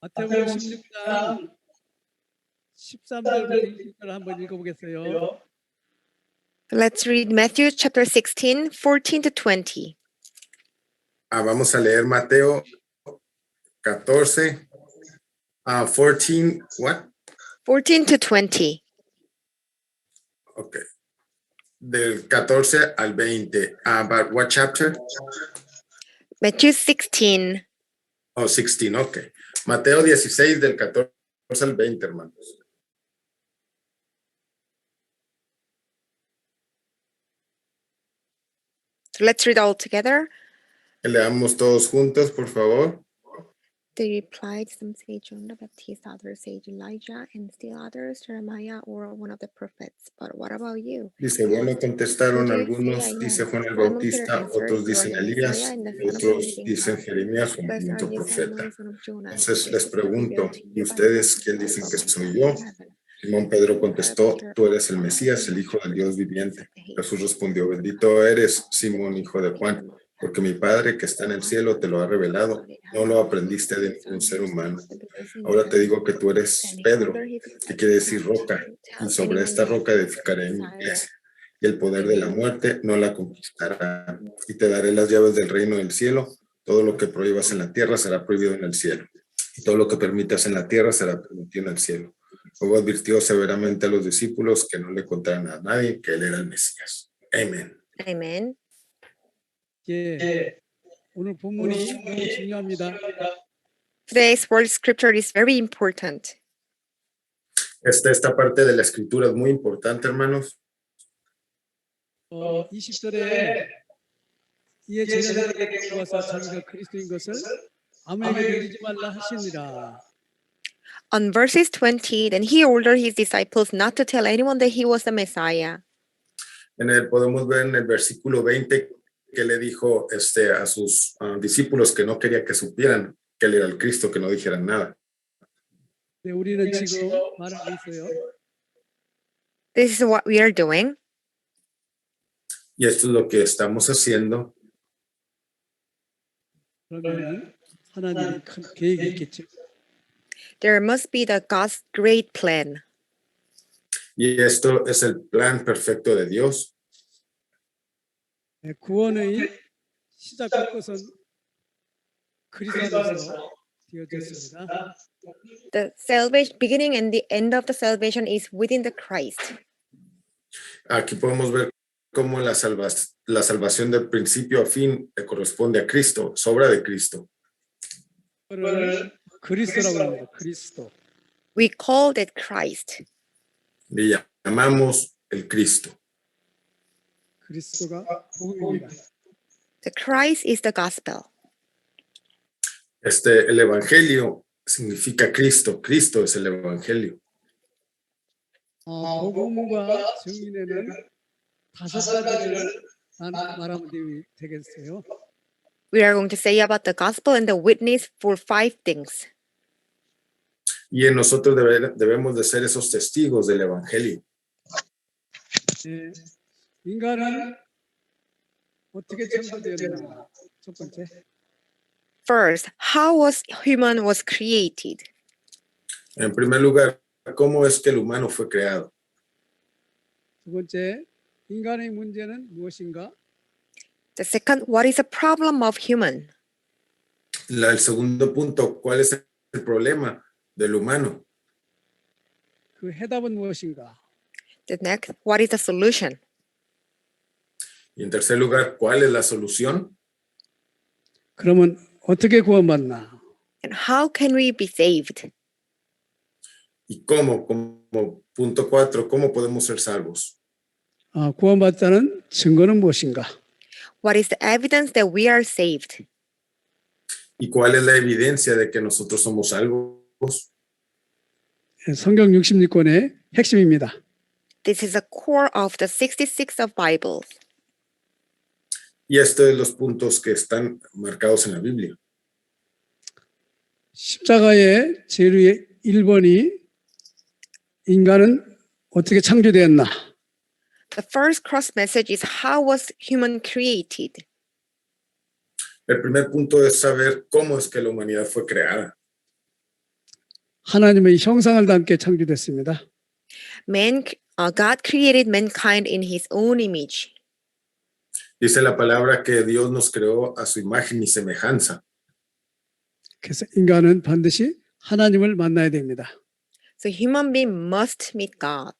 마태복음 16장 13절부터 20절 한번 읽어보겠어요. Let's read Matthew chapter 16, 14 to 20. Vamos a leer Mateo 14, 14, what? 14 to 20. Okay. Del 14 al 20. About what chapter? Matthew 16. Oh, 16, okay. Mateo 16 del 14 al 20, hermanos. So let's read all together. Leamos todos juntos, por favor. They replied, some say John the Baptist, others say Elijah, and still others Jeremiah or one of the prophets. But what about you? Dice, bueno, contestaron Who do you say algunos, I am? dice Juan el Simon Peter Bautista, answered, otros "You are dicen the Elías, Messiah and the Son of the otros living dicen God. Jeremías o un Blessed are quinto you, Simon, profeta. son of Jonah. Entonces For les this was revealed pregunto, to ¿y you by ustedes God quién the dicen que Father. soy yo? Heaven. Simón Pedro contestó, tú eres el Mesías, el Hijo del Dios viviente. Jesús respondió, bendito eres, Simón, hijo de Juan, porque mi Padre que está en el cielo te lo ha revelado. No lo aprendiste de ningún ser humano. Ahora te digo que tú eres Pedro, que quiere decir roca, y sobre esta roca edificaré mi iglesia. Y el poder de la muerte no la conquistará. Y te daré las llaves del reino del cielo. Todo lo que prohíbas en la tierra será prohibido en el cielo. Y todo lo que permitas en la tierra será permitido en el cielo. Luego advirtió severamente a los discípulos que no le contaran a nadie que él era el Mesías. Amén. Amen. 예, 오늘 본문이 너무 중요합니다. Today's word scripture is very important. Esta parte de la escritura es muy importante, hermanos. 20절에 이에 제자들에게 물어서 자기가 그리스도인 것을 아무에게도 이르지 말라 하시니라. On verses 20, then he ordered his disciples not to tell anyone that he was the Messiah. Podemos ver en el versículo 20 que le dijo a sus discípulos que no quería que supieran que él era el Cristo, que no dijeran nada. 네, 우리는 지금 말하고 있어요. This is what we are doing. Y esto es lo que estamos haciendo. 그러면 하나님의 큰 계획이 있겠죠. There must be the God's great plan. Y esto es el plan perfecto de Dios. 네, 구원의 시작과 끝은 그리스도 안에서 되어졌습니다. The salvation beginning and the end of the salvation is within the Christ. Aquí podemos ver cómo la salvación del principio a fin le corresponde a Cristo, es obra de Cristo. 그거를 그리스도라고 합니다. 그리스도. We call that Christ. Le llamamos el Cristo. 그리스도가 복음입니다. The Christ is the gospel. El evangelio significa Cristo. Cristo es el evangelio. 복음과 증인에는 5가지를 말하면 되겠어요. We are going to say about the gospel and the witness for 5 things. Y en nosotros debemos de ser esos testigos del evangelio. 네, 인간은 어떻게 창조되었나? 첫 번째. First, how was human was created? En primer lugar, ¿cómo es que el humano fue creado? 두 번째, 인간의 문제는 무엇인가? The second, what is the problem of human? El segundo punto, ¿cuál es el problema del humano? 그 해답은 무엇인가? The next, what is the solution? Y en tercer lugar, ¿cuál es la solución? 그러면 어떻게 구원받나? And how can we be saved? ¿Y cómo? Como punto 4, ¿cómo podemos ser salvos? 구원받자는 증거는 무엇인가? What is the evidence that we are saved? ¿Y cuál es la evidencia de que nosotros somos salvos? 성경 66권의 핵심입니다. This is the core of the 66 of Bibles. Y estos son los puntos que están marcados en la Biblia. 십자가의 제일의 1번이 인간은 어떻게 창조되었나? The first cross message is how was human created? El primer punto es saber cómo es que la humanidad fue creada. 하나님의 형상을 담게 창조됐습니다. God created mankind in His own image. Dice la palabra que Dios nos creó a su imagen y semejanza. 그래서 인간은 반드시 하나님을 만나야 됩니다. So human being must meet God.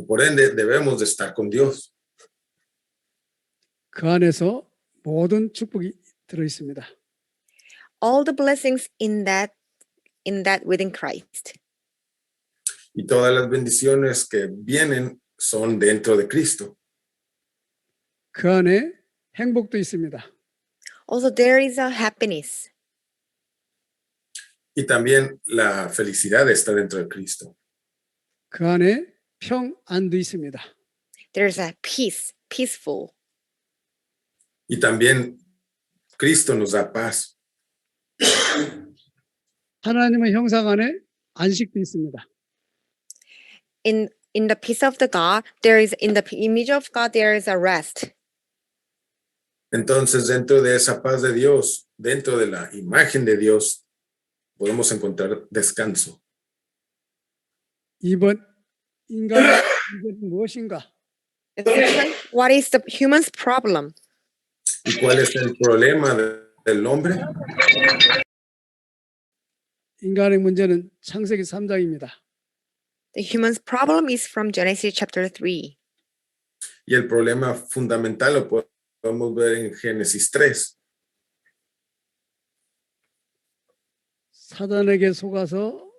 Por ende, debemos de estar con Dios. 그 안에서 모든 축복이 들어 있습니다. All the blessings in that within Christ. Y todas las bendiciones que vienen son dentro de Cristo. 그 안에 행복도 있습니다. Also, there is a happiness. Y también la felicidad está dentro de Cristo. 그 안에 평안도 있습니다. There's a peace, peaceful. Y también Cristo nos da paz. 하나님의 형상 안에 안식도 있습니다. In the peace of the God, there is in the image of God, there is a rest. Entonces, dentro de esa paz de Dios, dentro de la imagen de Dios, podemos encontrar descanso. 이번 인간의 문제는 무엇인가? The second, what is the human's problem? ¿Y cuál es el problema del hombre? 인간의 문제는 창세기 3장입니다. The human's problem is from Genesis chapter 3. Y el problema fundamental lo podemos ver en Génesis 3. 사단에게 속아서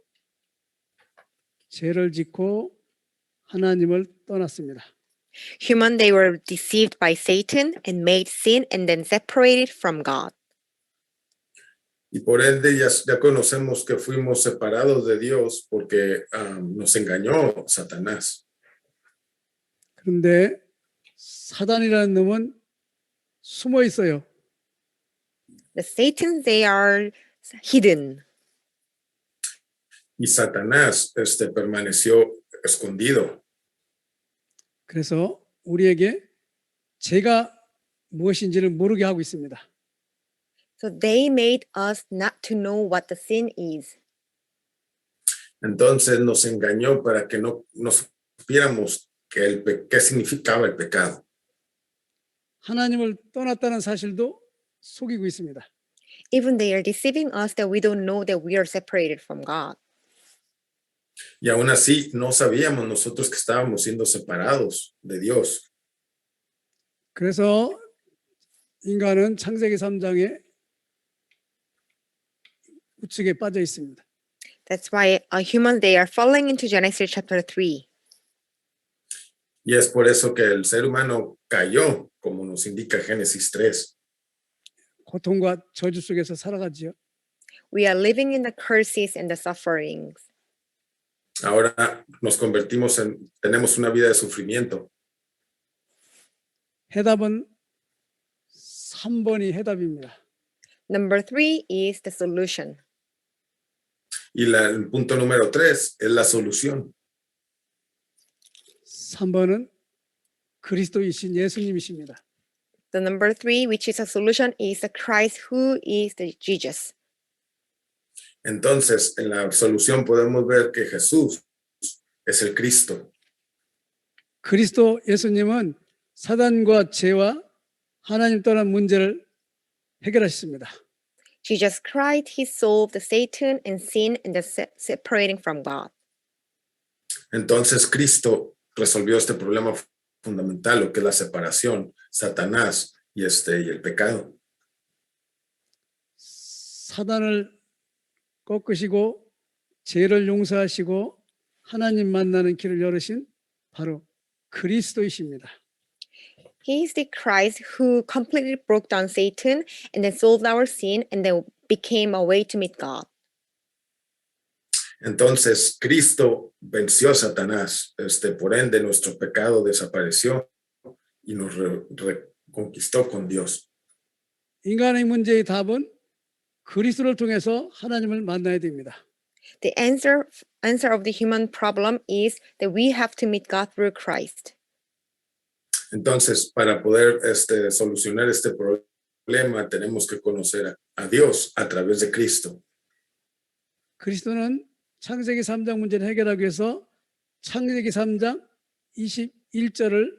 죄를 짓고 하나님을 떠났습니다. They were deceived by Satan and made sin and then separated from God. Y por ende ya conocemos que fuimos separados de Dios porque nos engañó Satanás. 그런데 사단이라는 놈은 숨어 있어요. The Satan, they are hidden. Y Satanás permaneció escondido. 그래서 우리에게 죄가 무엇인지를 모르게 하고 있습니다. So they made us not to know what the sin is. Entonces nos engañó para que no supiéramos qué significaba el pecado. 하나님을 떠났다는 사실도 속이고 있습니다. Even they are deceiving us that we don't know that we are separated from God. Y aún así no sabíamos nosotros que estábamos siendo separados de Dios. 그래서 인간은 창세기 3장에 우측에 빠져 있습니다. That's why humans, they are falling into Genesis chapter 3. Y es por eso que el ser humano cayó, como nos indica Génesis 3. 고통과 저주 속에서 살아가지요. We are living in the curses and the sufferings. Ahora nos tenemos una vida de sufrimiento. 해답은 3번이 해답입니다. Number 3 is the solution. Y el punto número 3 es la solución. 3번은 그리스도이신 예수님이십니다. The number 3, which is a solution, is the Christ who is the Jesus. Entonces, en la solución podemos ver que Jesús es el Cristo. 그리스도 예수님은 사단과 죄와 하나님 떠난 문제를 해결하셨습니다. Jesus Christ, he solved the Satan and sin and the separating from God. Entonces, Cristo resolvió este problema fundamental, lo que es la separación, Satanás y el pecado. 사단을 꺾으시고 죄를 용서하시고 하나님 만나는 길을 열으신 바로 그리스도이십니다. He is the Christ who completely broke down Satan and then solved our sin and then became a way to meet God. Entonces, Cristo venció a Satanás, por ende nuestro pecado desapareció y nos reconquistó con Dios. 인간의 문제의 답은 그리스도를 통해서 하나님을 만나야 됩니다. The answer of the human problem is that we have to meet God through Christ. Entonces, para poder solucionar este problema, tenemos que conocer a Dios a través de Cristo. 그리스도는 창세기 3장 문제를 해결하기 위해서 창세기 3장 21절을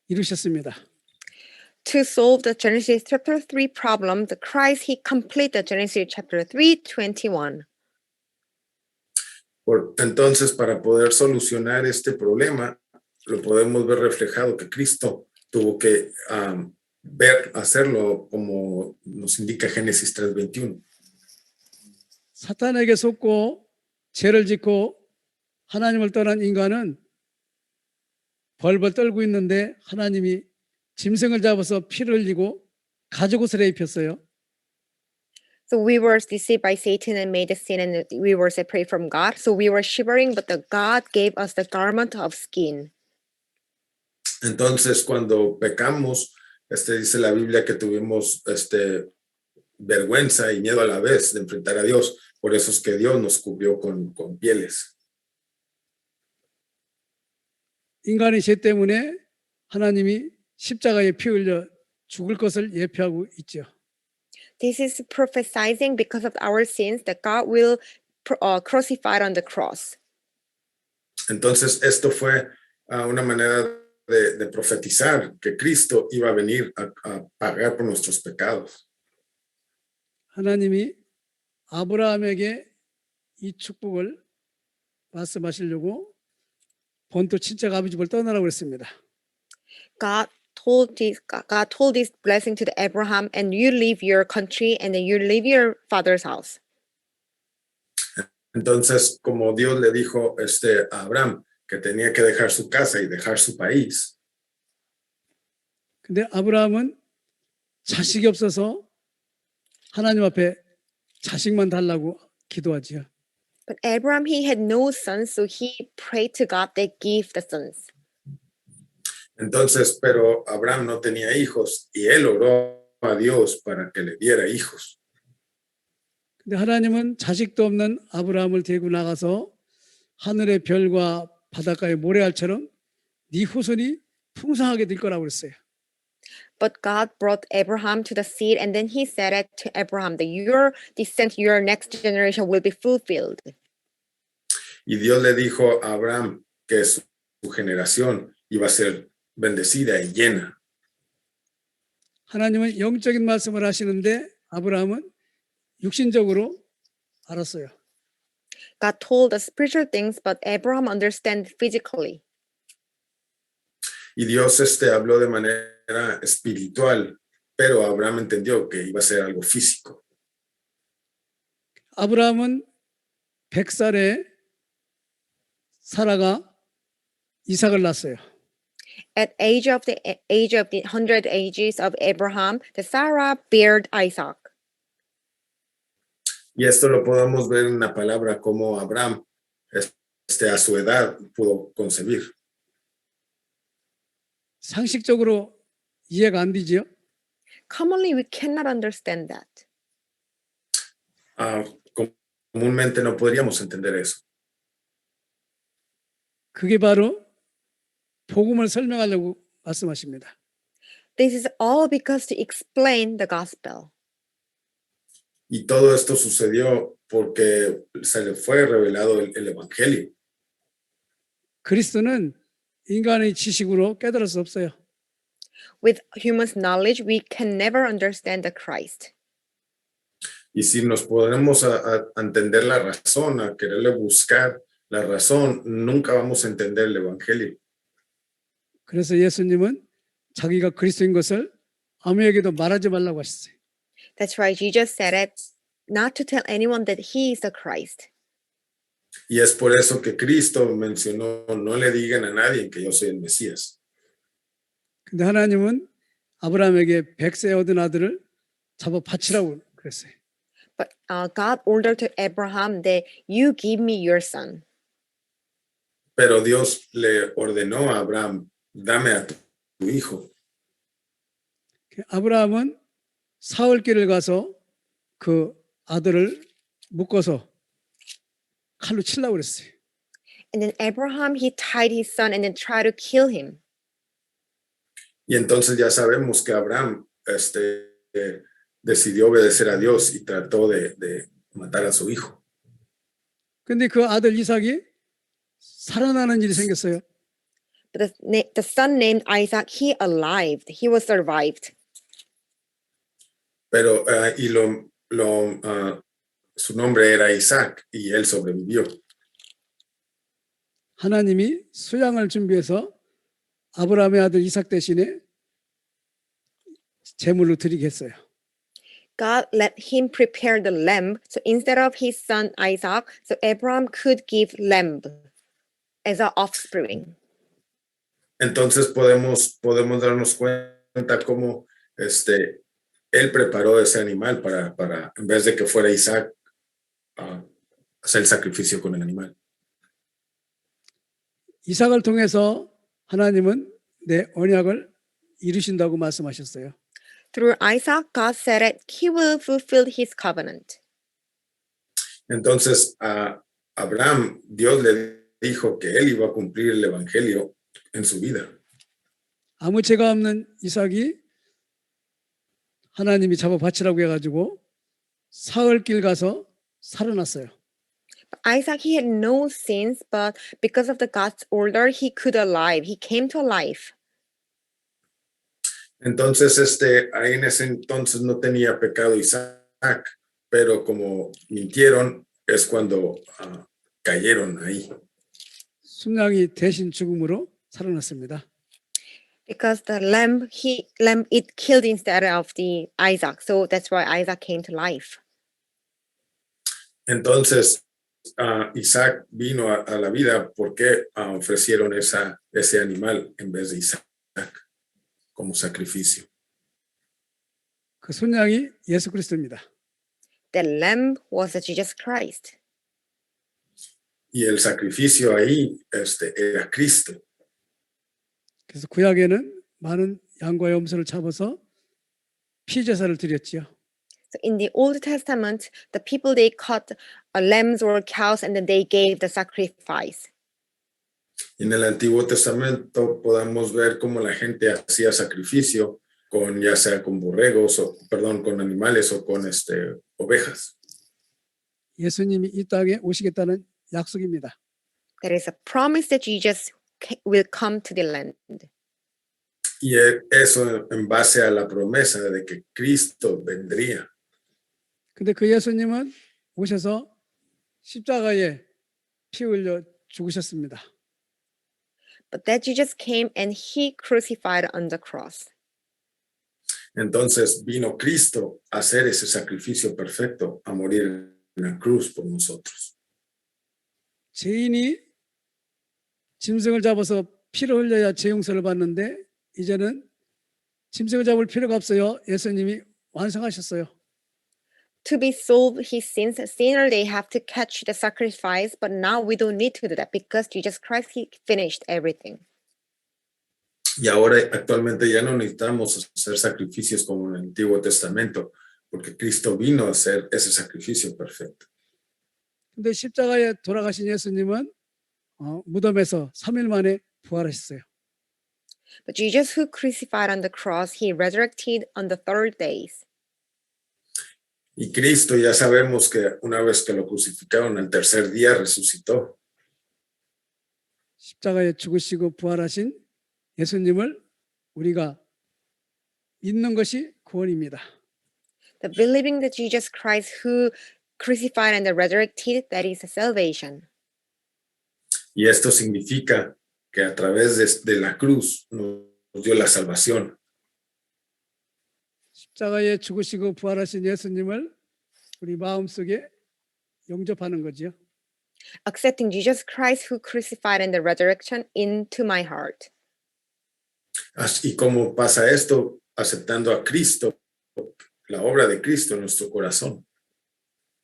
이루셨습니다. To solve the Genesis chapter 3 problem, the Christ he completed the Genesis chapter 3:21. Entonces, para poder solucionar este problema, lo podemos ver reflejado que Cristo tuvo que hacerlo como nos indica Génesis 3:21. 사탄에게 속고 죄를 짓고 하나님을 떠난 인간은 벌벌 떨고 있는데 하나님이 짐승을 잡아서 피를 흘리고 가죽옷을 입혔어요. So we were deceived by Satan and made a sin, and we were separated from God. So we were shivering, but the God gave us the garment of skin. Entonces, cuando pecamos, dice la Biblia que tuvimos vergüenza y miedo a la vez de enfrentar a Dios. Por eso es que Dios nos cubrió con pieles. 인간의 죄 때문에 하나님이 십자가에 피 흘려 죽을 것을 예표하고 있죠. This is prophesizing because of our sins that God will crucify on the cross. Entonces, esto fue una manera de profetizar que Cristo iba a venir a pagar por nuestros pecados. 하나님이 아브라함에게 이 축복을 말씀하시려고 본토 친척 아버지 집을 떠나라고 했습니다. God told this blessing to the Abraham, and you leave your country and then you leave your father's house. Entonces, como Dios le dijo a Abraham que tenía que dejar su casa y dejar su país. 근데 아브라함은 자식이 없어서 하나님 앞에 자식만 달라고 기도하지요. But Abraham, he had no sons, so he prayed to God that give the sons. Entonces, pero Abraham no tenía hijos y él oró a Dios para que le diera hijos. 근데 하나님은 자식도 없는 아브라함을 데리고 나가서 하늘의 별과 바닷가의 모래알처럼 네 후손이 풍성하게 될 거라고 그랬어요. But God brought Abraham to the seed, and then he said it to Abraham that your descent, your next generation will be fulfilled. Y Dios le dijo a Abraham que su generación iba a ser bendecida y llena. 하나님은 영적인 말씀을 하시는데 아브라함은 육신적으로 알았어요. God told us spiritual things, but Abraham understood physically. Y Dios habló de manera espiritual, pero Abraham entendió que iba a ser algo físico. 아브라함은 100살에 사라가 이삭을 낳았어요. At age of the 100 ages of Abraham, the Sarah bared Isaac. Y esto lo podemos ver en la palabra como Abraham, a su edad, pudo concebir. 상식적으로 이해가 안 되지요. Commonly, we cannot understand that. Comúnmente no podríamos entender eso. 그게 바로 복음을 설명하려고 말씀하십니다. This is all because to explain the gospel. Y todo esto sucedió porque se le fue revelado el evangelio. 그리스도는 인간의 지식으로 깨달을 수 없어요. With human knowledge, we can never understand the Christ. Y si nos podemos a entender la razón, a quererle buscar la razón, nunca vamos a entender el evangelio. 그래서 예수님은 자기가 그리스도인 것을 아무에게도 말하지 말라고 하셨어요. That's why Jesus said it, not to tell anyone that he is the Christ. Y es por eso que Cristo mencionó, no le digan a nadie que yo soy el Mesías. 근데 하나님은 아브라함에게 100세 얻은 아들을 잡아 바치라고 그랬어요. But God ordered to Abraham that you give me your son. Pero Dios le ordenó a Abraham, dame a tu hijo. 아브라함은 사흘길을 가서 그 아들을 묶어서 칼로 치려고 그랬어요. And then Abraham, he tied his son and then tried to kill him. Y entonces ya sabemos que Abraham decidió obedecer a Dios y trató de matar a su hijo. 근데 그 아들 이삭이 살아나는 일이 생겼어요. But the son named Isaac, he arrived. He was survived. Pero su nombre era Isaac y él sobrevivió. 하나님이 수양을 준비해서 아브라함의 아들 이삭 대신에 제물로 드리게 했어요. God let him prepare the lamb. So instead of his son Isaac, so Abraham could give lamb as an offspring. Entonces podemos darnos cuenta cómo él preparó ese animal para en vez de que fuera Isaac, hacer el sacrificio con el animal. 이삭을 통해서 하나님은 내 언약을 이루신다고 말씀하셨어요. Through Isaac, God said that he will fulfill his covenant. Entonces a Abraham, Dios le dijo que él iba a cumplir el evangelio en su vida. 아무 죄가 없는 이삭이 하나님이 잡아 바치라고 해가지고 사흘길 가서 살아났어요. Isaac, he had no sins, but because of the God's order, he could alive. He came to life. Entonces ahí en ese entonces no tenía pecado Isaac, pero como mintieron es cuando cayeron ahí. 순양이 대신 죽음으로 살아났습니다. Because the lamb it killed instead of the Isaac. So that's why Isaac came to life. Entonces Isaac vino a la vida porque ofrecieron ese animal en vez de Isaac como sacrificio. 그 순양이 예수 그리스도입니다. The lamb was Jesus Christ. Y el sacrificio ahí era Cristo. 그래서 구약에는 많은 양과 염소를 잡아서 피제사를 드렸지요. So in the Old Testament, the people they caught lambs or cows and then they gave the sacrifice. Y en el Antiguo Testamento podemos ver cómo la gente hacía sacrificio con ya sea con borregos con animales o con ovejas. 예수님이 이 땅에 오시겠다는 약속입니다. There is a promise that Jesus will come to the land. Y eso en base a la promesa de que Cristo vendría. 근데 그 예수님은 오셔서 십자가에 피 흘려 죽으셨습니다. But that Jesus came and he crucified on the cross. Entonces vino Cristo a hacer ese sacrificio perfecto, a morir en la cruz por nosotros. 죄인이 짐승을 잡아서 피를 흘려야 죄 용서를 받는데 이제는 짐승을 잡을 필요가 없어요. 예수님이 완성하셨어요. To be solved his sins, sinner they have to catch the sacrifice, but now we don't need to do that because Jesus Christ he finished everything. Y ahora actualmente ya no necesitamos hacer sacrificios como en el Antiguo Testamento, porque Cristo vino a hacer ese sacrificio perfecto. 근데 십자가에 돌아가신 예수님은 무덤에서 3일 만에 부활하셨어요. But Jesus who crucified on the cross, he resurrected on the third days. Y Cristo ya sabemos que una vez que lo crucificaron, el tercer día resucitó. 십자가에 죽으시고 부활하신 예수님을 우리가 믿는 것이 구원입니다. The believing that Jesus Christ who crucified and resurrected, that is salvation. Y esto significa que a través de la cruz nos dio la salvación. 십자가에 죽으시고 부활하신 예수님을 우리 마음속에 영접하는 거지요. Accepting Jesus Christ who crucified and the resurrection into my heart. ¿Y cómo pasa esto? Aceptando a Cristo, la obra de Cristo en nuestro corazón.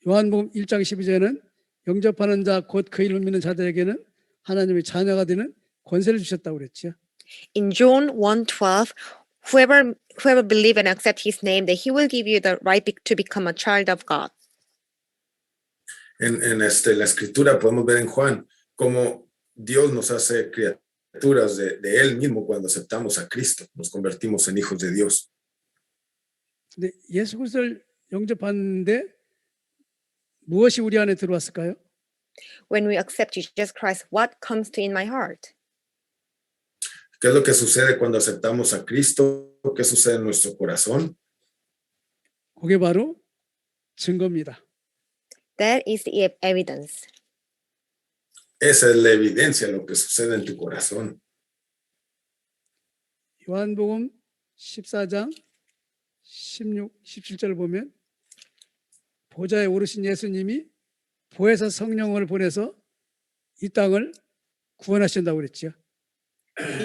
요한복음 1장 12절에는 영접하는 자 곧 그 이름을 믿는 자들에게는 하나님의 자녀가 되는 권세를 주셨다고 그랬죠. In John 1:12, whoever believe and accept his name, that he will give you the right to become a child of God. En la escritura podemos ver en Juan cómo Dios nos hace criaturas de Él mismo cuando aceptamos a Cristo, nos convertimos en hijos de Dios. 근데 예수 그리스도를 영접하는데 무엇이 우리 안에 들어왔을까요? When we accept Jesus Christ, what comes to in my heart? ¿Qué es lo que sucede cuando aceptamos a Cristo? ¿Qué sucede en nuestro corazón? 그게 바로 증거입니다. That is the evidence. Esa es la evidencia, lo que sucede en tu corazón. 요한복음 14장 16, 17절 보면 보좌에 오르신 예수님이 보혜사 성령을 보내서 이 땅을 구원하신다고 그랬죠.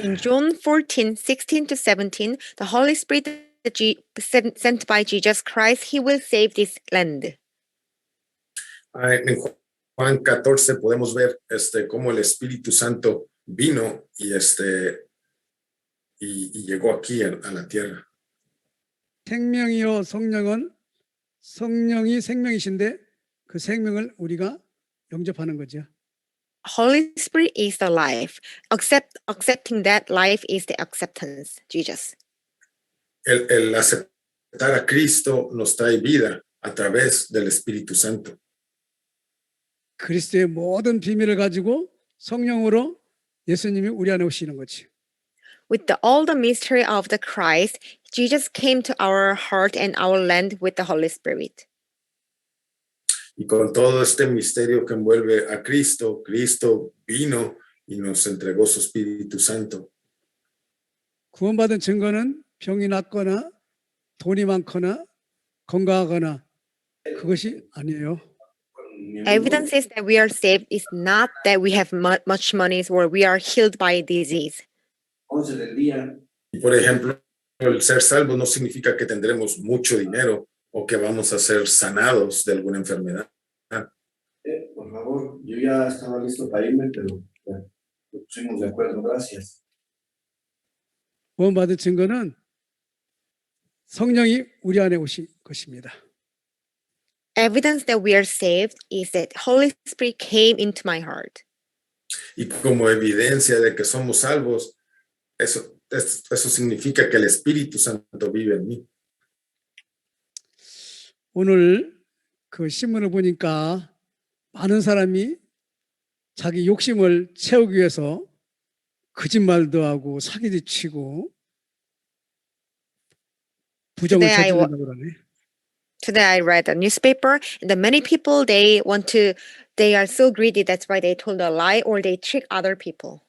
In John 14, 16 to 17, the Holy Spirit that sent by Jesus Christ, he will save this land. En Juan 14 podemos ver cómo el Espíritu Santo vino y llegó aquí a la tierra. 생명이요 성령은 성령이 생명이신데 그 생명을 우리가 영접하는 거죠. Holy Spirit is the life. Accepting that life is the acceptance, Jesus. El aceptar a Cristo nos trae vida a través del Espíritu Santo. 그리스도의 모든 비밀을 가지고 성령으로 예수님이 우리 안에 오시는 거지. With all the mystery of the Christ, Jesus came to our heart and our land with the Holy Spirit. Y con todo este misterio que envuelve a Cristo, Cristo vino y nos entregó su Espíritu Santo. 구원받은 증거는 병이 낫거나 돈이 많거나 건강하거나 그것이 아니에요. Evidence is that we are saved is not that we have much money or we are healed by disease. Y por ejemplo, el ser salvo no significa que tendremos mucho dinero o que vamos a ser sanados de alguna enfermedad. Por favor, yo ya estaba listo para irme, pero ya nos pusimos de acuerdo, gracias. 구원받은 증거는 성령이 우리 안에 오신 것입니다. Evidence that we are saved is that Holy Spirit came into my heart. Y como evidencia de que somos salvos, eso significa que el Espíritu Santo vive en mí. 오늘 그 신문을 보니까 많은 사람이 자기 욕심을 채우기 위해서 거짓말도 하고 사기도 치고 부정을 Today I 저지른다고 그러네. Today I read a newspaper and the many people they are so greedy, that's why they told a lie or they trick other people.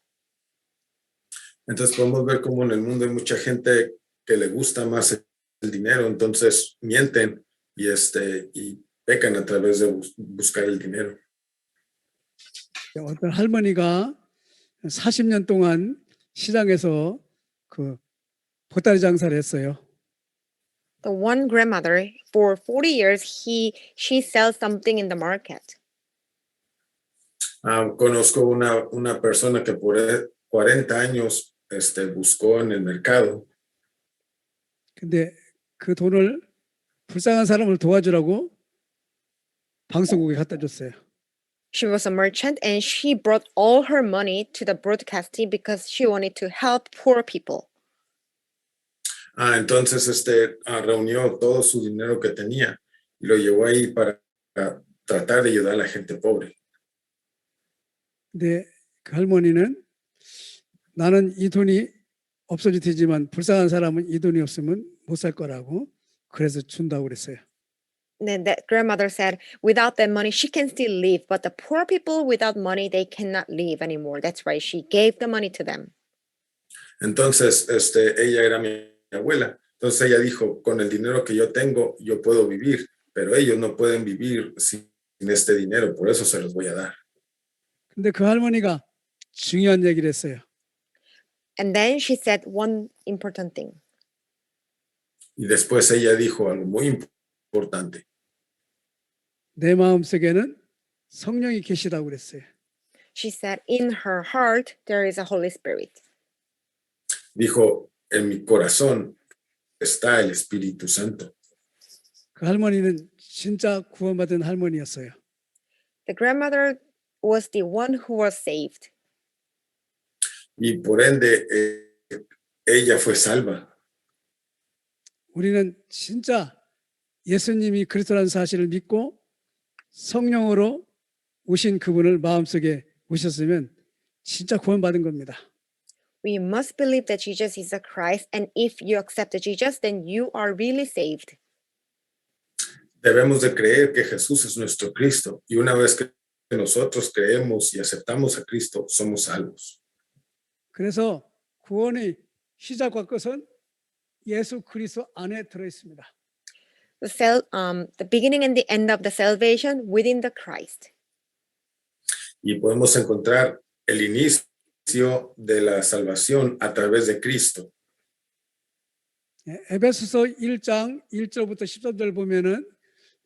Entonces podemos ver cómo en el mundo hay mucha gente que le gusta más el dinero, entonces mienten y pecan a través de buscar el dinero. 어떤 할머니가 40년 동안 시장에서 그 보따리 장사를 했어요. The one grandmother for 40 years she sells something in the market. Conozco una persona que por 40 años buscó en el mercado. 근데 그 돈을 불쌍한 사람을 도와주라고 방송국에 갖다 줬어요. She was a merchant and she brought all her money to the broadcasting because she wanted to help poor people. Entonces reunió todo su dinero que tenía y lo llevó ahí para tratar de ayudar a la gente pobre. 근데 그 할머니는 나는 이 돈이 없어질 테지만 불쌍한 사람은 이 돈이 없으면 못 살 거라고 그래서 준다고 그랬어요. Then that grandmother said, without that money, she can still live, but the poor people without money, they cannot live anymore. That's why she gave the money to them. Entonces, ella era mi abuela. Entonces ella dijo, con el dinero que yo tengo, yo puedo vivir, pero ellos no pueden vivir sin este dinero, por eso se los voy a dar. 근데 그 할머니가 중요한 얘기를 했어요. And then she said one important thing. Y después ella dijo algo muy importante. 내 마음속에는 성령이 계시다고 그랬어요. She said, in her heart, there is a Holy Spirit. Dijo, en mi corazón está el Espíritu Santo. 그 할머니는 진짜 구원받은 할머니였어요. The grandmother was the one who was saved. Y por ende, ella fue salva. 우리는 진짜 예수님이 그리스도라는 사실을 믿고 성령으로 오신 그분을 마음속에 오셨으면 진짜 구원받은 겁니다. We must believe that Jesus is the Christ, and if you accept Jesus, then you are really saved. Debemos de creer que Jesús es nuestro Cristo y una vez que nosotros creemos y aceptamos a Cristo, somos salvos. 그래서 구원의 시작과 끝은 예수 그리스도 안에 들어 있습니다. The beginning and the end of the salvation within the Christ. Y podemos encontrar el inicio de la salvación a través de Cristo. 에베소서 1장 1절부터 13절 보면은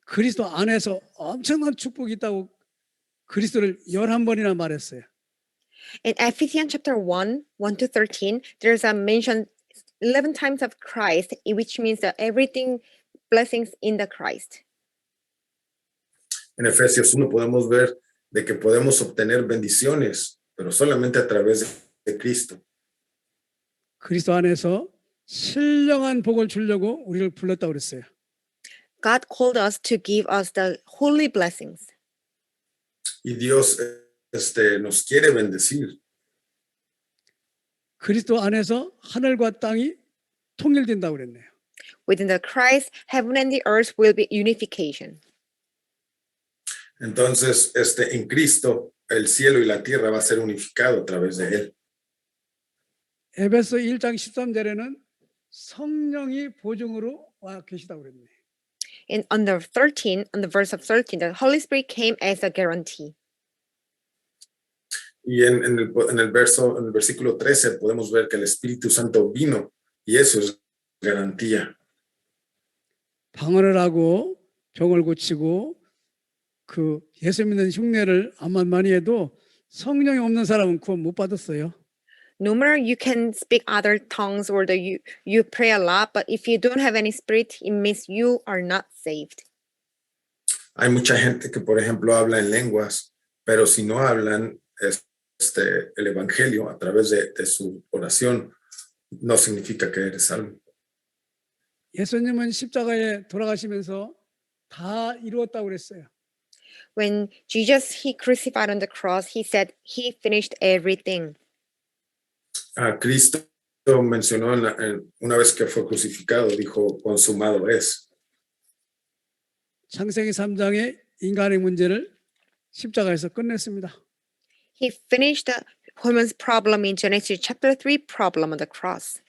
그리스도 안에서 엄청난 축복이 있다고 그리스도를 11번이나 말했어요. In Ephesians chapter 1, 1 to 13, there's a mention 11 times of Christ, which means that everything blessings in the Christ. En Efesios 1 podemos ver de que podemos obtener bendiciones, pero solamente a través de Cristo. 그리스도 안에서 신령한 복을 주려고 우리를 불렀다고 그랬어요. God called us to give us the holy blessings. Y Dios nos quiere bendecir. 그리스도 안에서 하늘과 땅이 통일된다고 그랬네요. Within the Christ, heaven and the earth will be unification. Entonces, en Cristo, el cielo y la tierra va a ser unificado a través de Él. 에베소 1장 13절에는 성령이 보증으로 와 계시다고 그랬네. And on the verse of 13, the Holy Spirit came as a guarantee. Y en el versículo 13 podemos ver que el Espíritu Santo vino y eso es garantía. 방언을 하고 병을 고치고 그 예수 믿는 흉내를 암만 많이 해도 성령이 없는 사람은 구원 못 받았어요. No matter you can speak other tongues or you pray a lot, but if you don't have any spirit, it means you are not saved. Hay mucha gente que, por ejemplo, habla en lenguas, pero si no hablan el evangelio a través de su oración, no significa que eres salvo. 예수님은 십자가에 돌아가시면서 다 이루었다고 그랬어요. When Jesus, he crucified on the cross, he said he finished everything. Cristo mencionó una vez que fue crucificado, dijo, consumado es. 창세기 3장의 인간의 문제를 십자가에서 끝냈습니다. He finished the woman's problem in Genesis chapter 3 problem on the cross.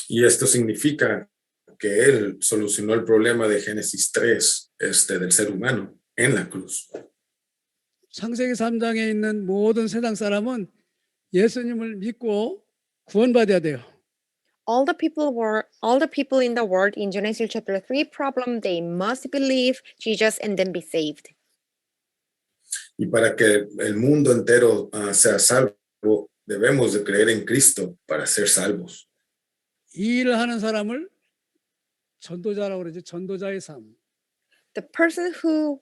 Y esto significa que Él solucionó el problema de Génesis 3 del ser humano en la cruz. 창세기 3장에 있는 모든 세상 사람은 예수님을 믿고 구원받아야 돼요. All the people in the world in Genesis chapter 3 problem, they must believe Jesus and then be saved. Y para que el mundo entero sea salvo, debemos de creer en Cristo para ser salvos. 이 일을 하는 사람을 전도자라고 그러죠. 전도자의 삶. The person who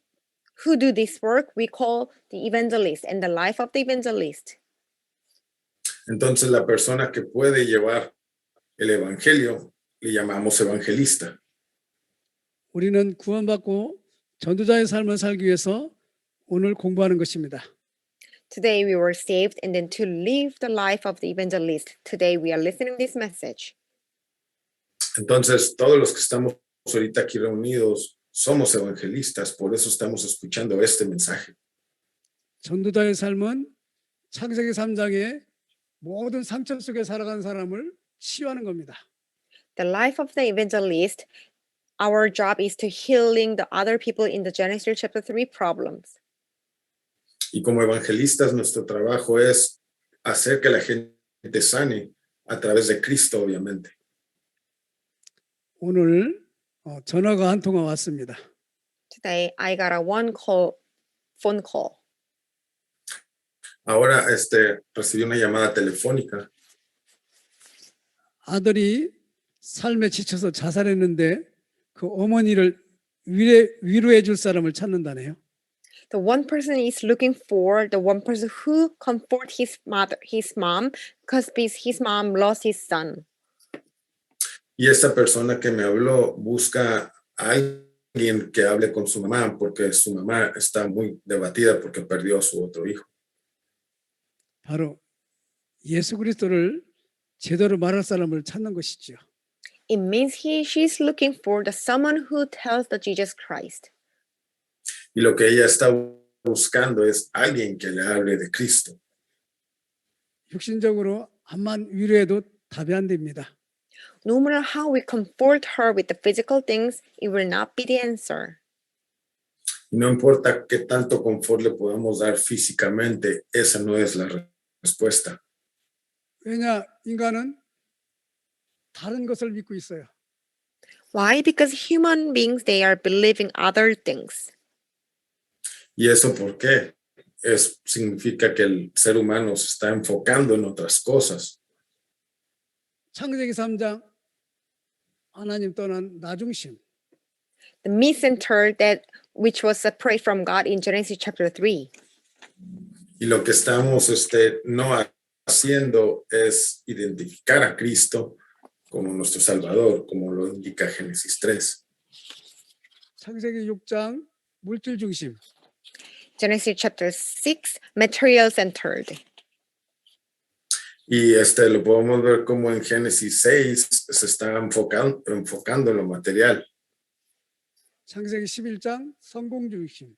do this work, we call the evangelist, and the life of the evangelist. Entonces la persona que puede llevar el evangelio le llamamos evangelista. 우리는 구원받고 전도자의 삶을 살기 위해서 오늘 공부하는 것입니다. Today we were saved, and then to live the life of the evangelist. Today we are listening this message. Entonces todos los que estamos ahorita aquí reunidos somos evangelistas, por eso estamos escuchando este mensaje. 전도자의 삶은 창세기 3장에 모든 상처 속에 살아간 사람을 치유하는 겁니다. The life of the evangelist, our job is to healing the other people in the Genesis chapter 3 problems. Y como evangelistas nuestro trabajo es hacer que la gente sane a través de Cristo, obviamente. 오늘 전화가 한 통화 왔습니다. Today I got a phone call. Ahora recibí una llamada telefónica. 아들이 삶에 지쳐서 자살했는데 그 어머니를 위로해 줄 사람을 찾는다네요. The one person is looking for the one person who comfort his mom, because his mom lost his son. Y esa persona que me habló busca a alguien que hable con su mamá porque su mamá está muy debatida porque perdió a su otro hijo. 바로 예수 그리스도를 제대로 말할 사람을 찾는 것이죠. It means she's looking for someone who tells the Jesus Christ. Y lo que ella está buscando es alguien que le hable de Cristo. 육신적으로 암만 위로해도 답이 안 됩니다. No matter how we comfort her with the physical things, it will not be the answer. Y no importa qué tanto confort le podamos dar físicamente, esa no es la respuesta. 왜냐, 인간은 다른 것을 믿고 있어요. Why? Because human beings, they are believing other things. ¿Y eso por qué? Significa que el ser humano se está enfocando en otras cosas. 창세기 3장 하나님 떠난 나중심. The me-centered that which was separate from God in Genesis chapter 3. Y lo que estamos no haciendo es identificar a Cristo como nuestro Salvador, como lo indica Génesis 3. 창세기 6장 물질 중심. Genesis chapter 6, material-centered. Y lo podemos ver como en Génesis 6 se está enfocando en lo material. 창세기 11장 성공 중심.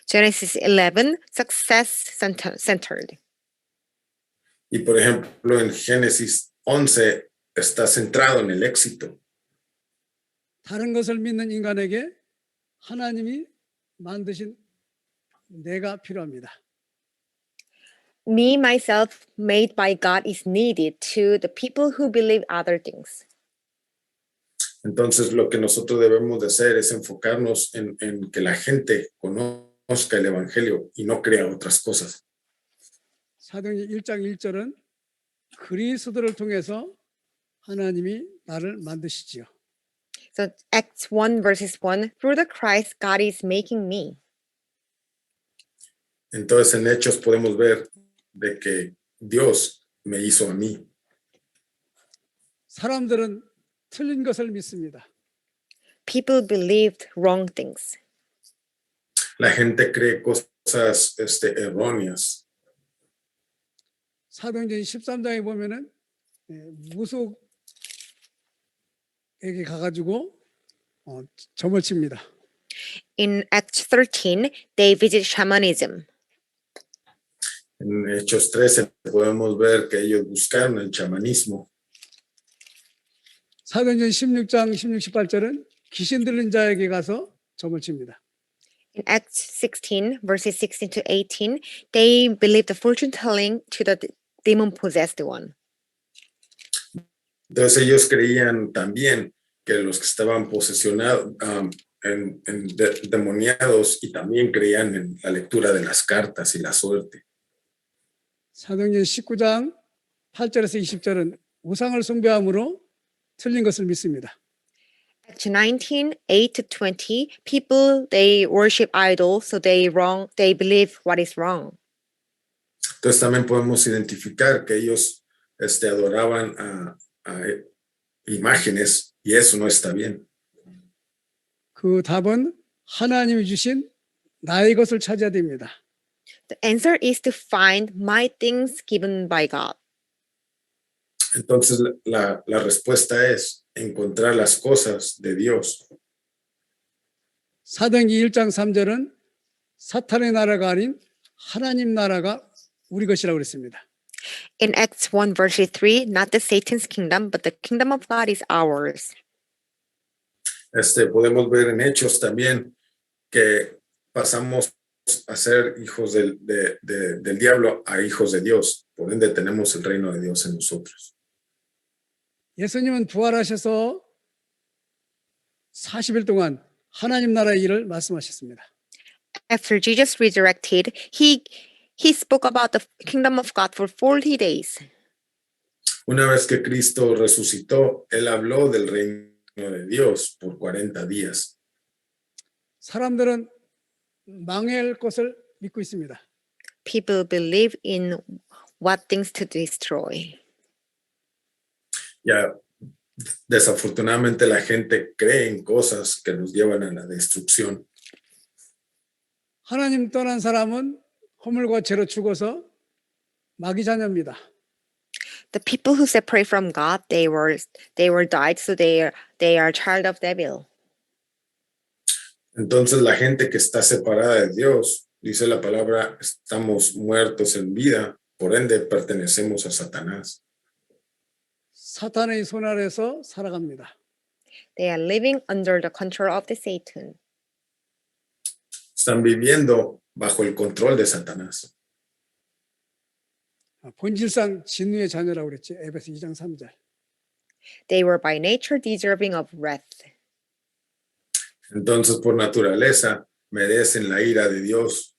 Genesis 11, success-centered. Y por ejemplo, en Génesis 11 está centrado en el éxito. 다른 것을 믿는 인간에게 하나님이 만드신 내가 필요합니다. Me, myself, made by God is needed to the people who believe other things. Entonces, lo que nosotros debemos de hacer es enfocarnos en que la gente conozca el Evangelio y no crea otras cosas. 사도행전 1장 1절은 그리스도를 통해서 하나님이 나를 만드시지요. So Acts 1 verses 1, through the Christ, God is making me. Entonces, en Hechos podemos ver de que Dios me hizo a mí. 사람들은 틀린 것을 믿습니다. People believed wrong things. La gente cree cosas erróneas. 사도행전 13장에 보면은 무속에게 가가지고 점을 칩니다. In Acts 13, they visit shamanism. En Hechos 13 podemos ver que ellos buscaron el chamanismo. 사도행전 16장 16, 18절은 귀신 들린 자에게 가서 점을 칩니다. In Acts 16, verses 16 to 18, they believed the fortune telling to the demon-possessed one. Entonces ellos creían también que los que estaban posesionados, demoniados, y también creían en la lectura de las cartas y la suerte. 사도행전 19장 8절에서 20절은 우상을 숭배함으로 틀린 것을 믿습니다. Acts 19, 8 to 20, people, they worship idols, so they believe what is wrong. Entonces también podemos identificar que ellos adoraban a imágenes y eso no está bien. 그 답은 하나님이 주신 나의 것을 찾아야 됩니다. The answer is to find my things given by God. Entonces la respuesta es encontrar las cosas de Dios. 사도행전 1장 3절은 사탄의 나라가 아닌 하나님 나라가 우리 것이라고 그랬습니다. In Acts 1 verse 3, not the Satan's kingdom, but the kingdom of God is ours. Podemos ver en Hechos también que pasamos a ser hijos del diablo a hijos de Dios. Por ende tenemos el reino de Dios en nosotros. 예수님은 부활하셔서 40일 동안 하나님 나라의 일을 말씀하셨습니다. After Jesus resurrected, he spoke about the kingdom of God for 40 days. Una vez que Cristo resucitó, él habló del reino de Dios por 40 días. 사람들은 망할 것을 믿고 있습니다. People believe in what things to destroy. Ya Desafortunadamente la gente cree en cosas que nos llevan a la destrucción. 하나님 떠난 사람은 허물과 죄로 죽어서 마귀 자녀입니다. The people who separate from God, they were died, so they are child of devil. Entonces la gente que está separada de Dios, dice la palabra, estamos muertos en vida, por ende pertenecemos a Satanás. 사탄의 손 아래서 살아갑니다. They are living under the control of the Satan. Están viviendo bajo el control de Satanás. 본질상 진노의 자녀라고 그랬지. 에베소 2장 3절. They were by nature deserving of wrath. Entonces por naturaleza merecen la ira de Dios.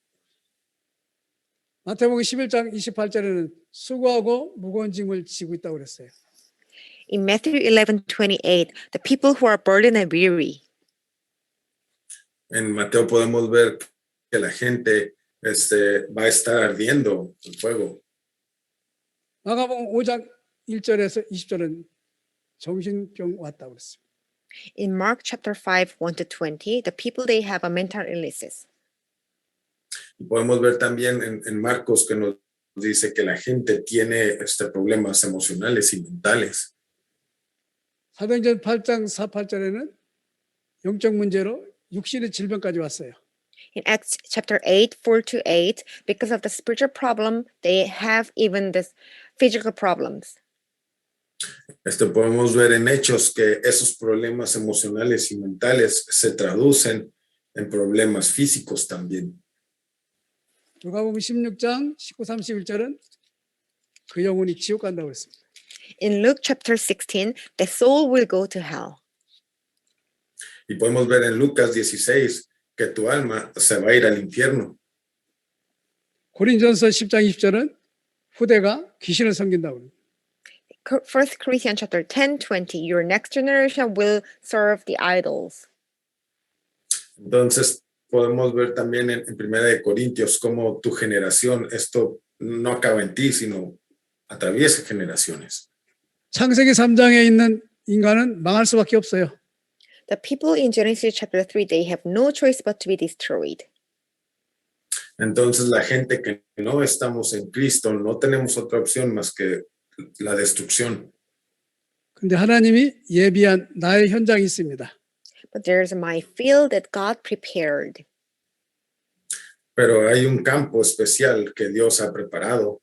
마태복음 11장 28절에는 수고하고 무거운 짐을 지고 있다고 그랬어요. In Matthew 11:28, the people who are burdened and weary. En Mateo podemos ver que la gente va a estar ardiendo en fuego. 마가복음 5장 1절에서 20절은 정신병 왔다고 그랬어요. In Mark chapter 5, 1-20, the people they have a mental illnesses. Y podemos ver también en Marcos que nos dice que la gente tiene problemas emocionales y mentales. 사도행전 8장 4, 8절에는 영적 문제로 육신의 질병까지 왔어요. In Acts chapter 8, 4-8, because of the spiritual problem, they have even the physical problems. Podemos ver en Hechos que esos problemas emocionales y mentales se traducen en problemas físicos también. 누가복음 16장 19, 31절은 그 영혼이 지옥 간다고 했습니다. In Luke chapter 16, the soul will go to hell. Y podemos ver en Lucas 16 que tu alma se va a ir al infierno. 고린전서 10장 20절은 후대가 귀신을 섬긴다고 합니다. 1 Corinthians chapter 10:20, your next generation will serve the idols. Entonces podemos ver también en Primera de Corintios cómo tu generación, esto no acaba en ti, sino atraviesa generaciones. 창세기 3장에 있는 인간은 망할 수밖에 없어요. The people in Genesis chapter 3, they have no choice but to be destroyed. Entonces la gente que no estamos en Cristo no tenemos otra opción más que la destrucción. 근데 하나님이 예비한 나의 현장이 있습니다. But there's my field that God prepared. Pero hay un campo especial que Dios ha preparado.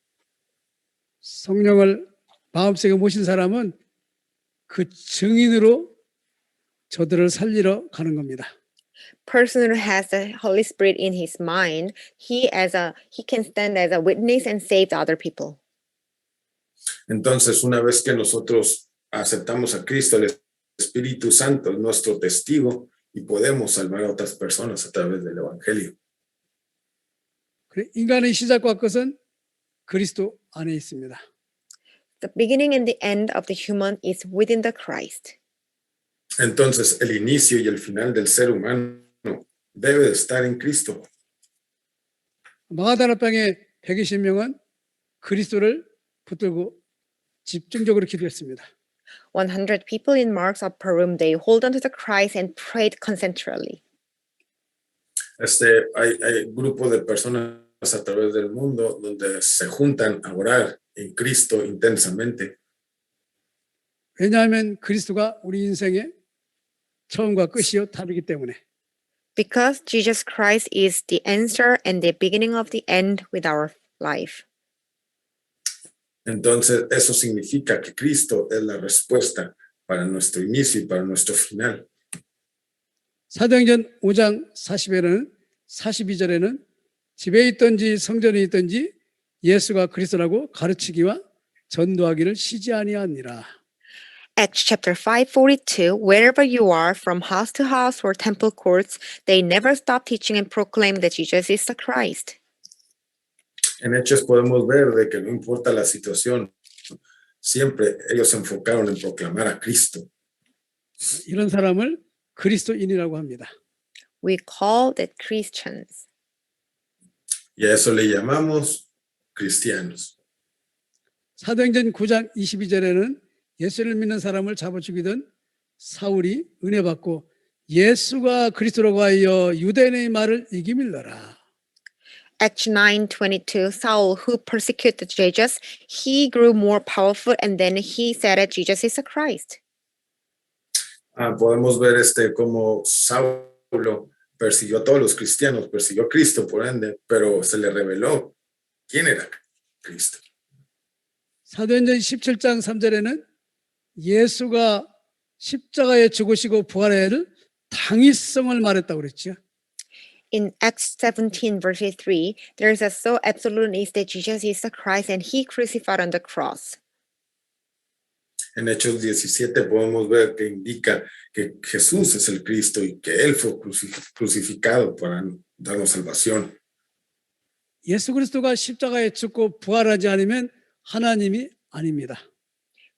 성령을 마음속에 모신 사람은 그 증인으로 저들을 살리러 가는 겁니다. Person who has the Holy Spirit in his mind, he can stand as a witness and save the other people. Entonces, una vez que nosotros aceptamos a Cristo, el Espíritu Santo es nuestro testigo y podemos salvar a otras personas a través del Evangelio. 그래, 인간의 시작과 끝은 그리스도 안에 있습니다. The beginning and the end of the human is within the Christ. Entonces, el inicio y el final del ser humano debe de estar en Cristo. 마가다라방의 120명은 그리스도를 붙들고 집중적으로 기도했습니다. 100 people in Mark's upper room, they hold on to the Christ and prayed concentrally. Hay grupos de personas a través del mundo donde se juntan a orar en Cristo intensamente. 왜냐하면 그리스도가 우리 인생의 처음과 끝이요 답이기 때문에. Because Jesus Christ is the answer and the beginning of the end with our life. Entonces, eso significa que Cristo es la respuesta para nuestro inicio y para nuestro final. 사도행전 5장 42절에는 집에 있든지 성전에 있든지 예수가 그리스도라고 가르치기와 전도하기를 쉬지 아니하니라. Acts chapter 5:42, wherever you are, from house to house or temple courts, they never stop teaching and proclaim that Jesus is the Christ. En Hechos podemos ver de que no importa la situación, siempre ellos se enfocaron en proclamar a Cristo. 이런 사람을 그리스도인이라고 합니다. We call that Christians. Y a eso le llamamos cristianos. 사도행전 9장 22절에는 예수를 믿는 사람을 잡아 죽이던 사울이 은혜 받고 예수가 그리스도라고 하여 유대인의 말을 이기밀러라. Acts 9:22, Saul, who persecuted Jesus, he grew more powerful and then he said that Jesus is the Christ. Podemos ver como Saulo persiguió a todos los cristianos, persiguió a Cristo por ende, pero se le reveló quién era Cristo. 사도행전 17장 3절에는 예수가 십자가에 죽으시고 부활을 당위성을 말했다고 그랬죠. In Acts 17, verse 3, there is a so absolute is that Jesus is the Christ and he crucified on the cross. En Hechos 17 podemos ver que indica que Jesús es el Cristo y que Él fue crucificado para darnos salvación. 예수 그리스도가 십자가에 죽고 부활하지 않으면 하나님이 아닙니다.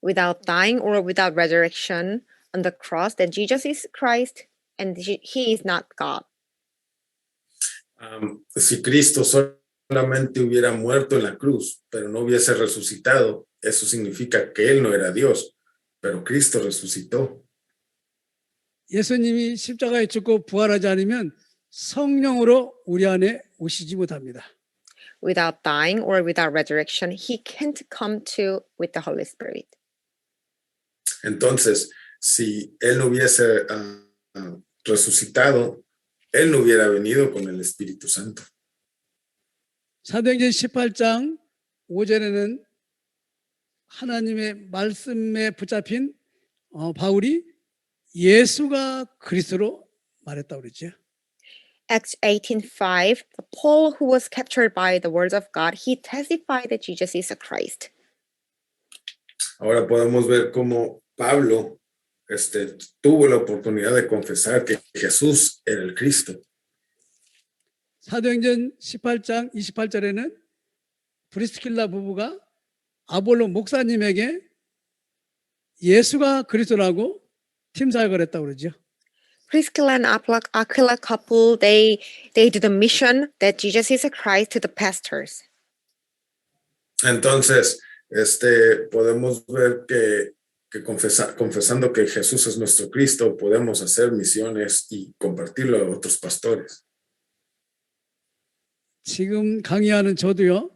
Without dying or without resurrection on the cross, then Jesus is Christ and he is not God. Si Cristo solamente hubiera muerto en la cruz, pero no hubiese resucitado, eso significa que Él no era Dios, pero Cristo resucitó. 예수님이 십자가에 죽고 부활하지 않으면 성령으로 우리 안에 오시지 못합니다. Without dying or without resurrection, he can't come to with the Holy Spirit. Entonces, si Él no hubiese resucitado, Él no hubiera venido con el Espíritu Santo. 사도행전 18장 5절에는 하나님의 말씀에 붙잡힌 바울이 예수가 그리스도로 말했다고 그랬죠. Acts 18:5, Paul, who was captured by the words of God, he testified that Jesus is the Christ. Ahora podemos ver cómo Pablo tuvo la oportunidad de confesar que Jesús era el Cristo. 사도행전 18장 28절에는 브리스킬라 부부가 아볼로 목사님에게 예수가 그리스도라고 팀 사역을 했다고 그러죠. Priscilla and Aquila couple, they did a mission that Jesus is the Christ to the pastors. Entonces, podemos ver que confesando que Jesús es nuestro Cristo, podemos hacer misiones y compartirlo a otros pastores. 지금 강의하는 저도요,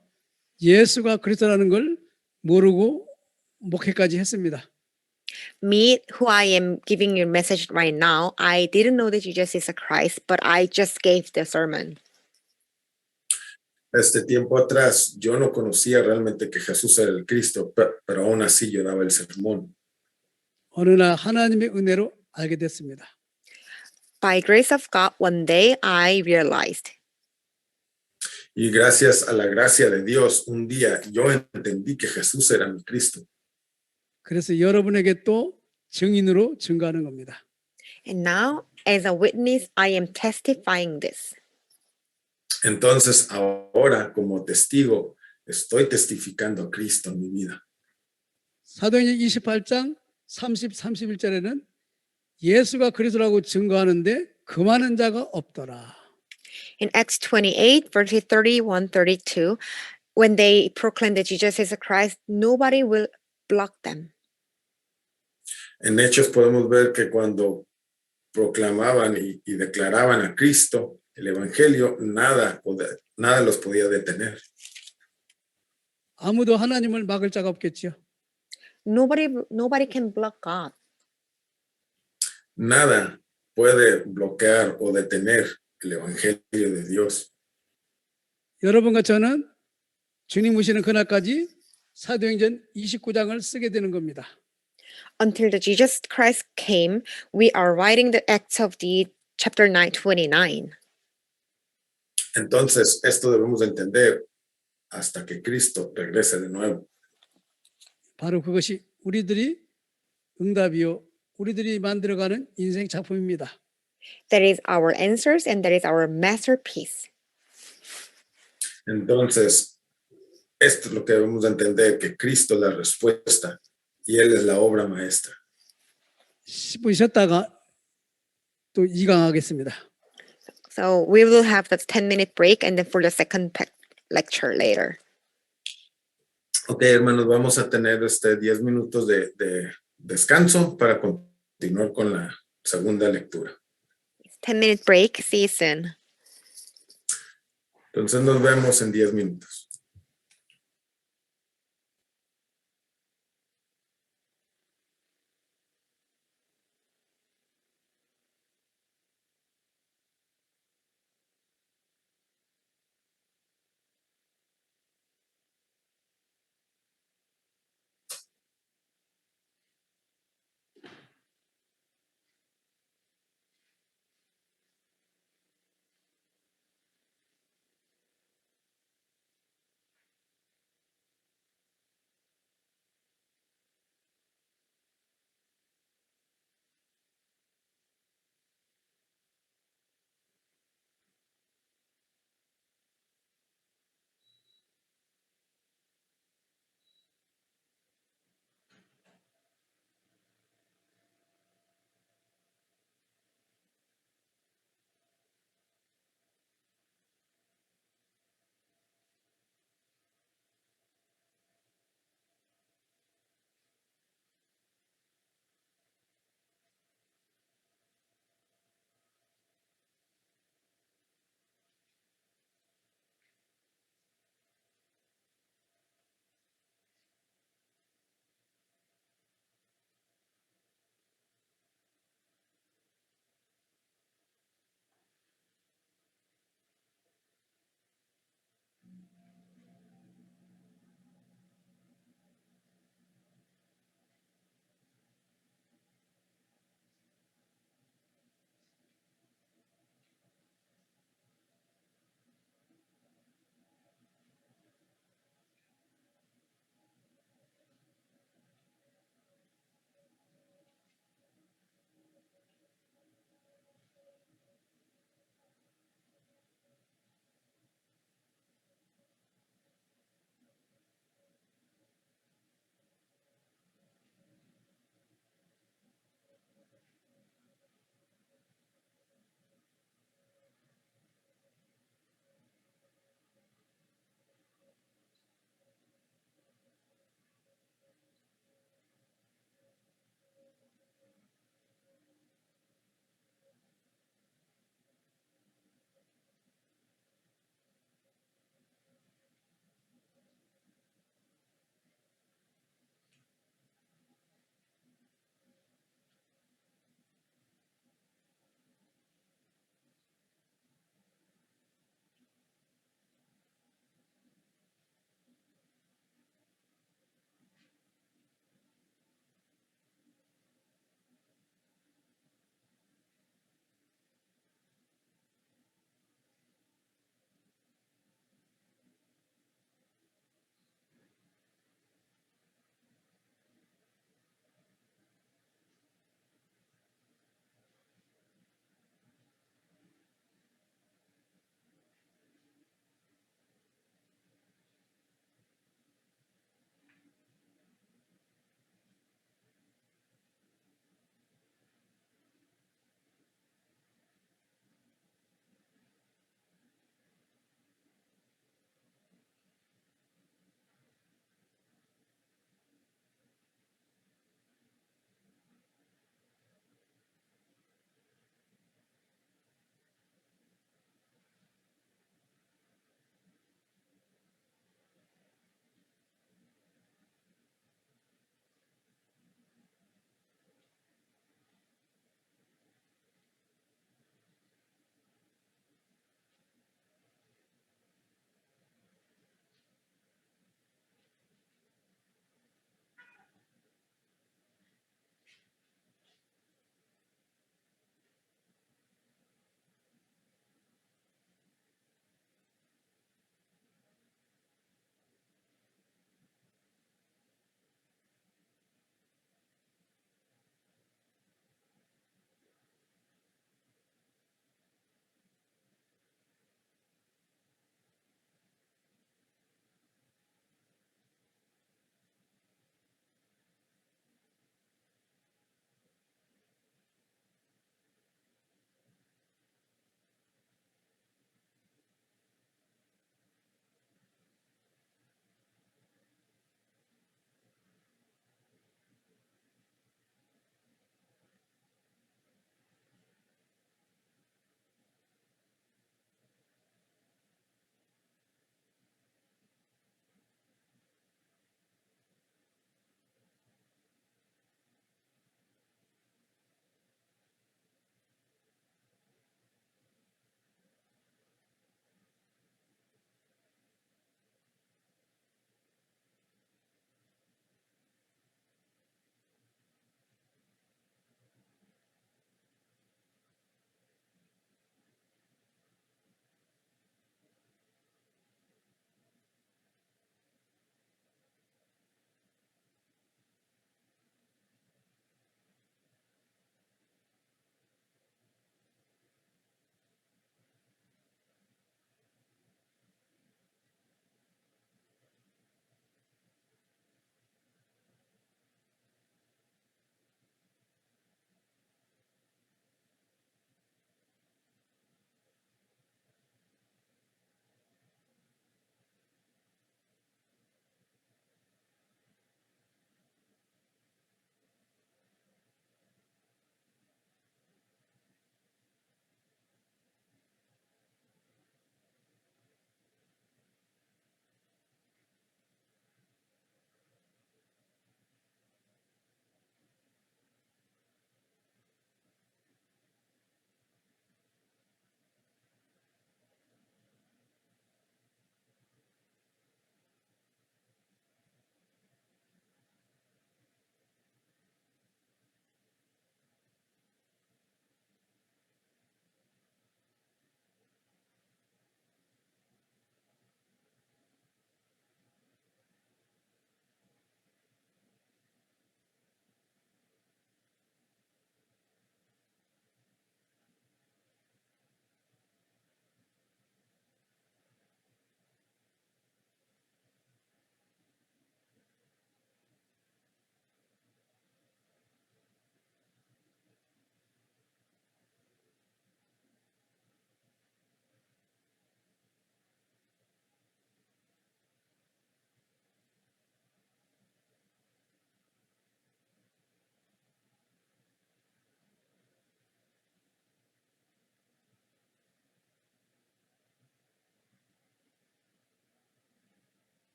예수가 그리스도라는 걸 모르고 목회까지 했습니다. Me, who I am giving you a message right now, I didn't know that Jesus is the Christ, but I just gave the sermon. Tiempo atrás, yo no conocía realmente que Jesús era el Cristo, pero aún así yo daba el sermón. 어느 날 하나님의 은혜로 알게 됐습니다. By grace of God, one day I realized. Y gracias a la gracia de Dios, un día yo entendí que Jesús era mi Cristo. 그래서 여러분에게 또 증인으로 증거하는 겁니다. And now, as a witness, I am testifying this. Entonces, ahora como testigo, estoy testificando a Cristo en mi vida. 사도행전 28장 30, 31절에는 예수가 그리스도라고 증거하는데 금하는 자가 없더라. In Acts 28, verses 31, 32, when they proclaim that Jesus is the Christ, nobody will block them. En Hechos podemos ver que cuando proclamaban y declaraban a Cristo el Evangelio, nada los podía detener. 아무도 하나님을 막을 자가 없겠죠. Nobody can block God. Nada puede bloquear o detener el Evangelio de Dios. 여러분과 저는 주님 오시는 그날까지 사도행전 29장을 쓰게 되는 겁니다. Until the Jesus Christ came, we are writing the Acts of the chapter 9:29. Entonces, esto debemos entender hasta que Cristo regrese de nuevo. 바로 그것이 우리들이 응답이요, 우리들이 만들어가는 인생 작품입니다. That is our answers and that is our masterpiece. Entonces, esto es lo que debemos entender, que Cristo es la respuesta y Él es la obra maestra. 10분 쉬었다가 또 2강 하겠습니다. So we will have the 10-minute break and then for the second lecture later. Ok, hermanos, vamos a tener 10 minutos de descanso para continuar con la segunda lectura. 10-minute break. See you soon. Entonces nos vemos en 10 minutos.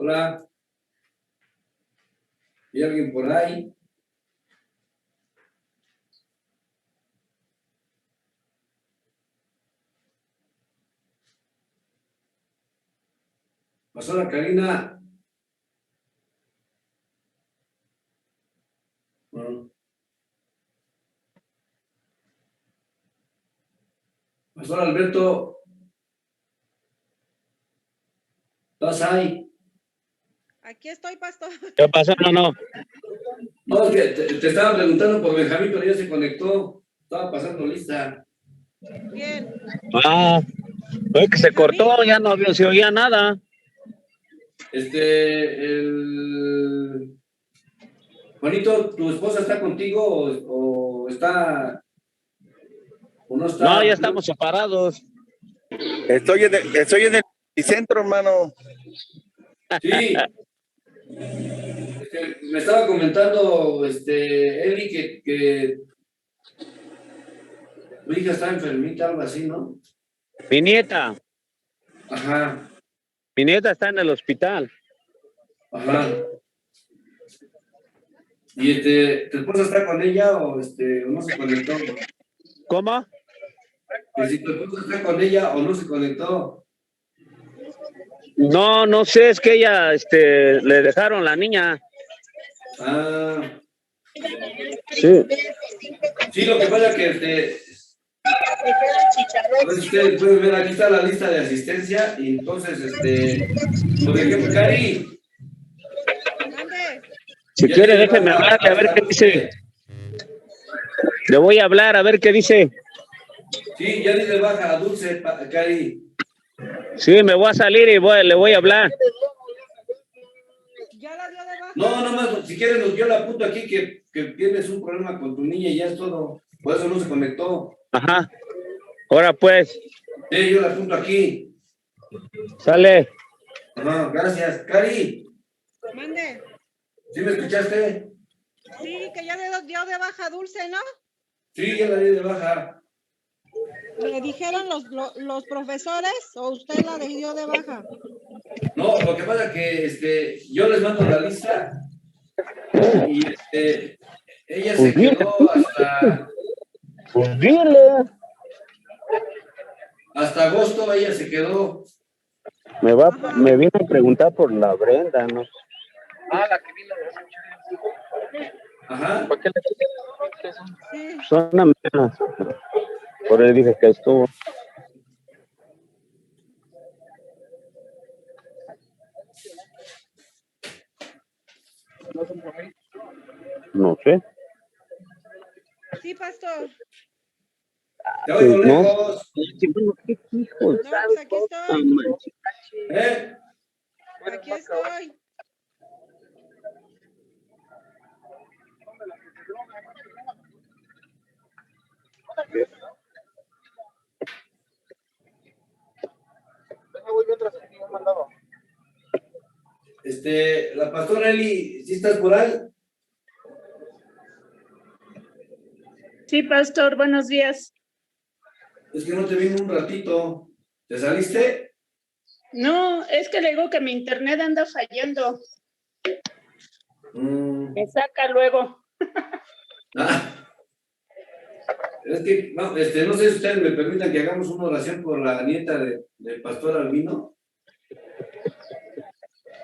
Hola. ¿Hay alguien por ahí? Pastora Karina. Pastor Alberto. ¿Estás ahí? Aquí estoy, pastor. ¿Qué pasó, hermano? No, es que te estaba preguntando por Benjamín, pero ya se conectó. Estaba pasando lista. Bien. Ah, fue que se cortó, ya no se oía nada. Juanito, ¿tu esposa está contigo o está o no está? No, ya estamos separados. Estoy en el centro, hermano. Sí. Me estaba comentando Eli que tu hija está enfermita, algo así, ¿no? Mi nieta Ajá, está en el hospital. ajá. ¿Y tu esposa está con ella o no se conectó? ¿Cómo? Que si tu esposa está con ella o no se conectó. No, no sé, es que ella, le dejaron la niña. Ah, Sí. sí, lo que pasa es que a ver si ustedes pueden ver, aquí está la lista de asistencia y entonces, por ejemplo, Cari. Mande. Si ya quiere, tiene déjeme baja hablarle a ver qué Dulce. dice. Le voy a hablar a ver qué dice. Sí, ya dice baja a Dulce, Cari. Sí, me voy a salir y le voy a hablar. ¿Ya la dio de baja? No, nomás, si quieres, yo le apunto aquí que tienes un problema con tu niña y ya es todo. Por eso no se conectó. Ajá. Ahora pues, Sí, yo le apunto aquí. sale. Ajá, gracias. Cari, Mande. ¿sí me escuchaste? Sí, que ya le dio de baja Dulce, ¿no? Sí, ya la di de baja. ¿Le dijeron los profesores o usted la dio de baja? No, lo que pasa es que yo les mando la lista y ella se Pues dile, quedó hasta agosto, ella se quedó. me vino a preguntar por la Brenda, ¿no? Ah, la que vino. Ajá. ¿Por qué Sí. son amigas? Por eso dije que estuvo. No sé. Sí, pastor. Te oigo No. lejos. ¿Qué hijos? No, pues aquí estoy. ¿Eh? Aquí estoy. La pastora Eli, ¿sí estás por ahí? Sí, pastor, buenos días. Es que no te vi un ratito. ¿Te saliste? No, es que le digo que mi internet anda fallando. Me saca luego. Ah. Es que, no, no sé si ustedes me permitan que hagamos una oración por la nieta del pastor Albino.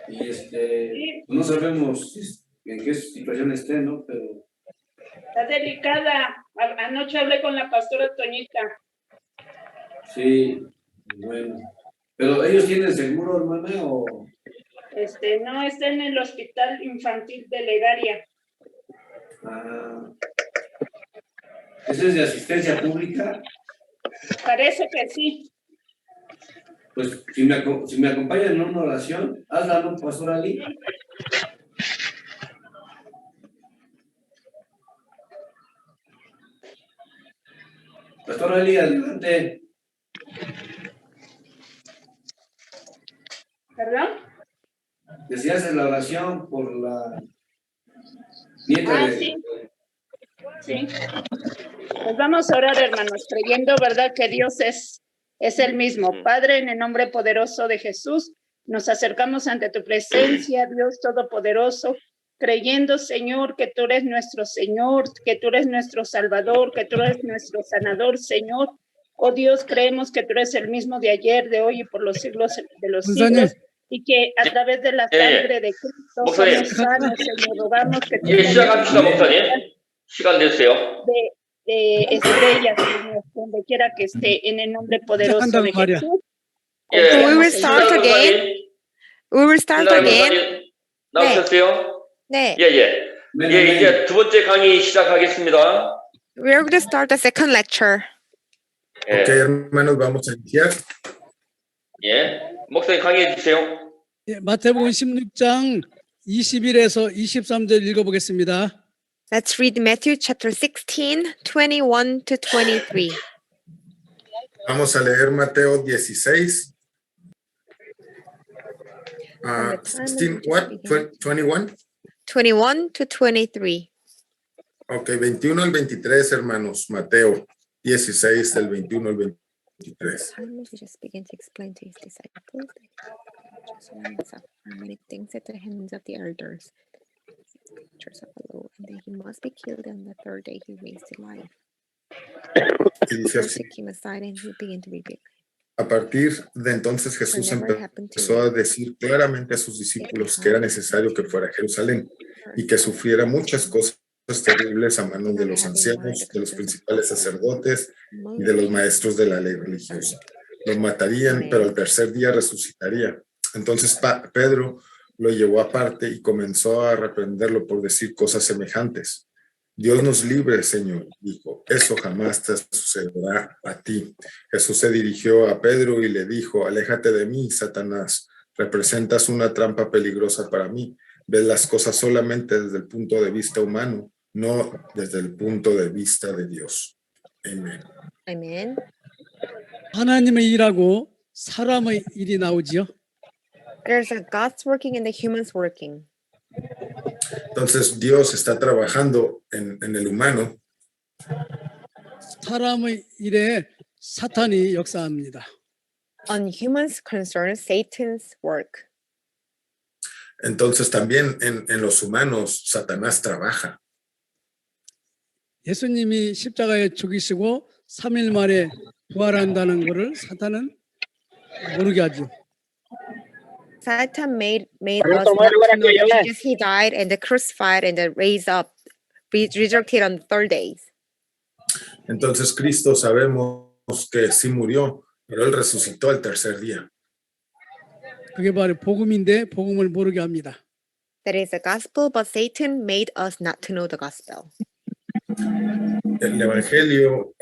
Y no sabemos en qué situación esté, ¿no? Pero Está delicada. Anoche hablé con la pastora Toñita. sí, bueno. ¿Pero ellos tienen seguro, hermana, o...? No, está en el hospital infantil de Legaria. Ah. ¿Eso es de asistencia pública? Parece que sí. Pues, si me acompañan en una oración, hazla, ¿no, pastor Ali? Pastor Ali, adelante. ¿Perdón? Que si haces la oración por la nieta de... Sí. Sí. Pues vamos a orar, hermanos, creyendo, ¿verdad?, que Dios es el mismo. Padre, en el nombre poderoso de Jesús, Nos acercamos ante tu presencia, Dios Todopoderoso, creyendo, Señor, que tú eres nuestro Señor, que tú eres nuestro Salvador, que tú eres nuestro sanador, Señor. Oh Dios, creemos que tú eres el mismo de ayer, de hoy y por los siglos de los 목사님, siglos, y que a través de la sangre de Cristo 목사님. somos sanos, Señor. Rogamos que tú 예, nos 시작합시다, 목사님. 시간 됐어요. de estrellas, Señor, donde quiera que esté, en el nombre poderoso de 시작한다고 말이야. Jesús. 예, We will Confiamos, start Señor. again. We will start 신나는 again. 목사님 나오셨어요? 네. 예, 예. 예, 이제 두 번째 강의 시작하겠습니다. We are going to start the second lecture. 예, Ok, hermanos, vamos a iniciar. 예. 목사님 강의해 주세요. 예, 마태복음 16장 21에서 23절 읽어보겠습니다. Let's read Matthew chapter 16, 21 to 23. Vamos a leer Mateo 16. From the time 16, of what? Jesus 21? 21 to 23. Ok, 21 al 23, hermanos. Mateo 16, del 21 al 23. Time he just began to explain to his disciples that just once after many things at the hands of the elders, pictures of the law, and that he must be killed, and the third day he raised to life. Y dice They así: took him aside, and he began to rebuke. a partir de entonces Jesús Whatever happened to empezó a him, decir claramente a sus discípulos que era necesario que fuera a Jerusalén y que sufriera muchas cosas terribles a manos de los ancianos, de los principales sacerdotes y de los maestros de la ley religiosa. Los matarían, pero al tercer día resucitaría. Entonces Pedro lo llevó aparte y comenzó a reprenderlo por decir cosas semejantes. Dios nos libre, Señor, dijo, eso jamás te sucederá a ti. Jesús se dirigió a Pedro y le dijo, aléjate de mí, Satanás, representas una trampa peligrosa para mí. Ves las cosas solamente desde el punto de vista humano, no desde el punto de vista de Dios. Amén. Amen. 하나님의 일하고 사람의 일이 나오지요. There's a God's working and the humans working. Entonces Dios está trabajando en el humano 사람의 일에 사탄이 역사합니다. On humans concerns Satan's work. entonces también en los humanos Satanás trabaja. 예수님이 십자가에 죽이시고 3일 만에 부활한다는 것을 사탄은 모르게 하죠. Satan made us not to know that Jesus, he died and the crucified and the raised up, resurrected on the third days. Entonces Cristo sabemos que sí murió, pero él resucitó al tercer día. 그게 바로 복음인데 복음을 모르게 합니다. That is the gospel, but Satan made us not to know the gospel. El evangelio,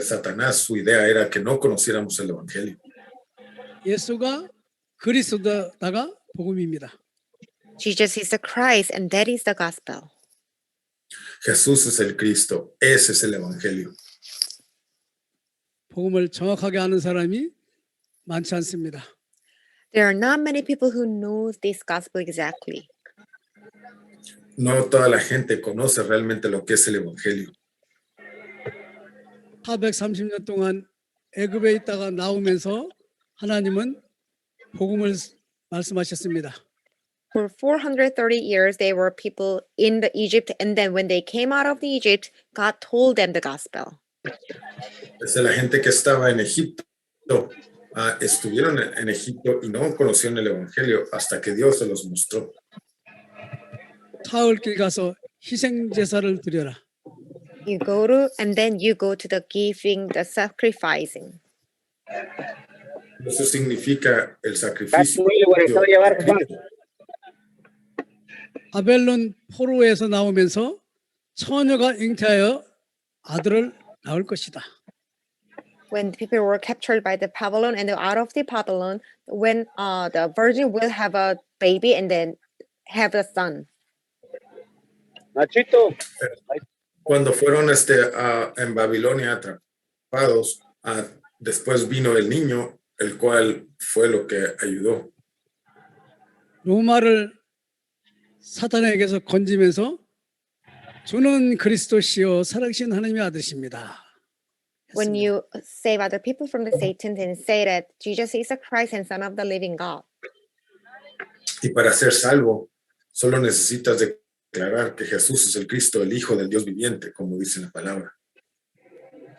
Satanás, su idea era que no conociéramos el evangelio. 예수가 그리스도다가 복음입니다. Jesus is the Christ, and that is the gospel. Jesús es el Cristo, ese es el evangelio. 복음을 정확하게 아는 사람이 많지 않습니다. There are not many people who know this gospel exactly. No toda la gente conoce realmente lo que es el evangelio. 430년 동안 애굽에 있다가 나오면서 하나님은 복음을 말씀하셨습니다. For 430 years, they were people in the Egypt, and then when they came out of the Egypt, God told them the gospel. Desde la gente que estaba en Egipto, estuvieron en Egipto y no conocieron el evangelio hasta que Dios se los mostró. 사흘길 가서 희생 제사를 드려라. You go to, and then you go to the giving, the sacrificing. Eso significa el sacrificio. 바벨론 포로에서 나오면서 처녀가 잉태하여 아들을 낳을 것이다. When people were captured by the Babylon and out of the Babylon, when the virgin will have a baby and then have a son. Nachito. Cuando fueron en Babilonia atrapados, después vino el niño, el cual fue lo que ayudó. 로마를 사탄에게서 건지면서 주는 그리스도시요 살아계신 하나님의 아들이십니다. When you save other people from the Satan and say that Jesus is the Christ and Son of the living God. Y para ser salvo, solo necesitas declarar que Jesús es el Cristo, el Hijo del Dios viviente, como dice la palabra.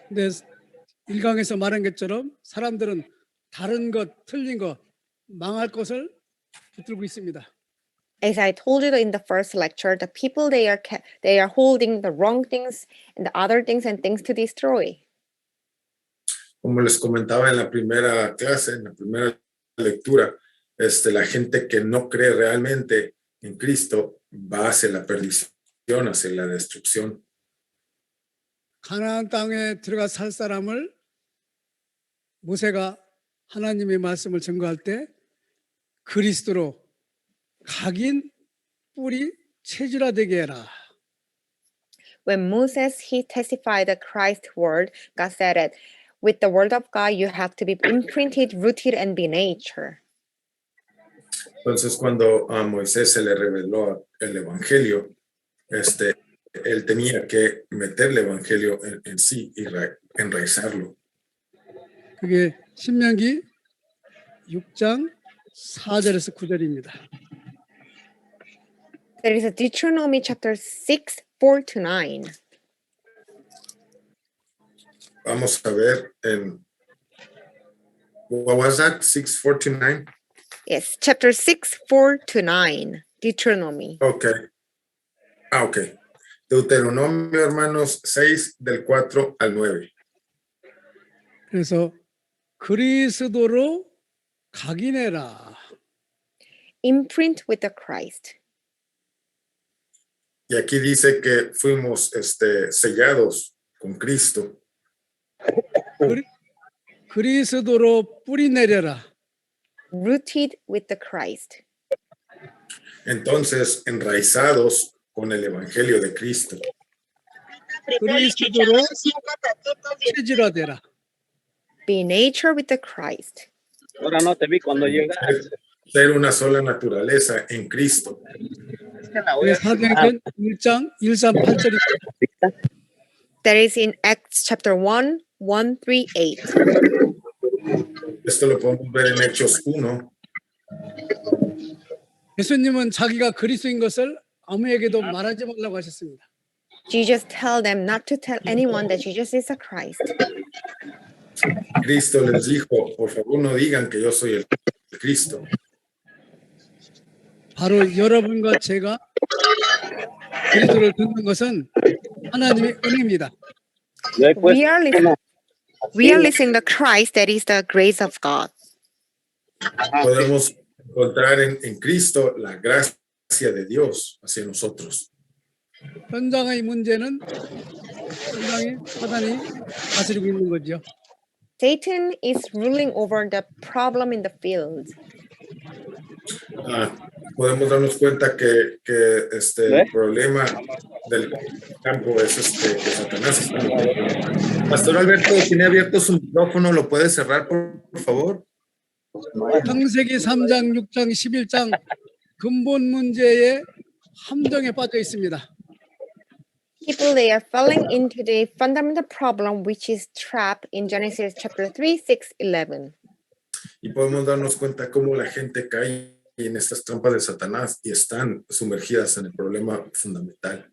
근데 1강에서 말한 것처럼 사람들은 다른 것, 틀린 것, 망할 것을 붙들고 있습니다. As I told you in the first lecture, the people they are holding the wrong things and the other things and things to destroy. Como les comentaba en la primera clase, en la primera lectura, la gente que no cree realmente en Cristo va hacia la perdición, hacia la destrucción. 가나안 땅에 들어가 살 사람을 모세가 하나님의 말씀을 증거할 때 그리스도로 각인 뿌리 체질화되게 해라. When Moses he testified the Christ word, God said it. With the word of God, you have to be imprinted, rooted, and be nature. Entonces, cuando a Moisés se le reveló el evangelio, él tenía que meter el evangelio en sí y enraizarlo. 그게 신명기 6장 4절에서 9절입니다. There is a Deuteronomy chapter 6, 4-9. Vamos a ver en what was that? 6:49. Yes, chapter 6, 4-9, Deuteronomy. Okay. Okay. Deuteronomio, hermanos, 6 del 4 al 9. 그래서 그리스도로 각인해라. Imprint with the Christ. Y aquí dice que fuimos sellados con Cristo. 그리스도로 뿌리 내려라. Rooted with the Christ. Entonces, enraizados con el evangelio de Cristo. 그리스도로 체질화되라. Be nature with the Christ. Ahora no te vi cuando llegaste. Ser una sola naturaleza en Cristo. 사도행전 1장 1, 3, 8절입니다. That is in Acts chapter 1, 1-8. Esto lo podemos ver en Hechos 1. 예수님은 자기가 그리스도인 것을 아무에게도 말하지 말라고 하셨습니다. Jesus tell them not to tell anyone that Jesus is a Christ. Cristo les dijo, por favor no digan que yo soy el Cristo. 바로 여러분과 제가 그리스도를 듣는 것은 하나님의 은혜입니다. We are listening to Christ, that is the grace of God. Podemos encontrar en Cristo la gracia de Dios hacia nosotros. 현장의 문제는 현장의 사단이 다스리고 있는 거죠. Satan is ruling over the problem in the field. Podemos darnos cuenta que el problema del campo es que Satanás está metiendo. Pastor Alberto, tiene abierto su micrófono, ¿lo puede cerrar, por favor? 창세기 3장, 6장, 11장 근본 문제의 함정에 빠져 있습니다. People, they are falling into the fundamental problem which is trapped in Genesis chapter 3, 6, 11. Y podemos darnos cuenta cómo la gente cae en estas trampas de Satanás y están sumergidas en el problema fundamental.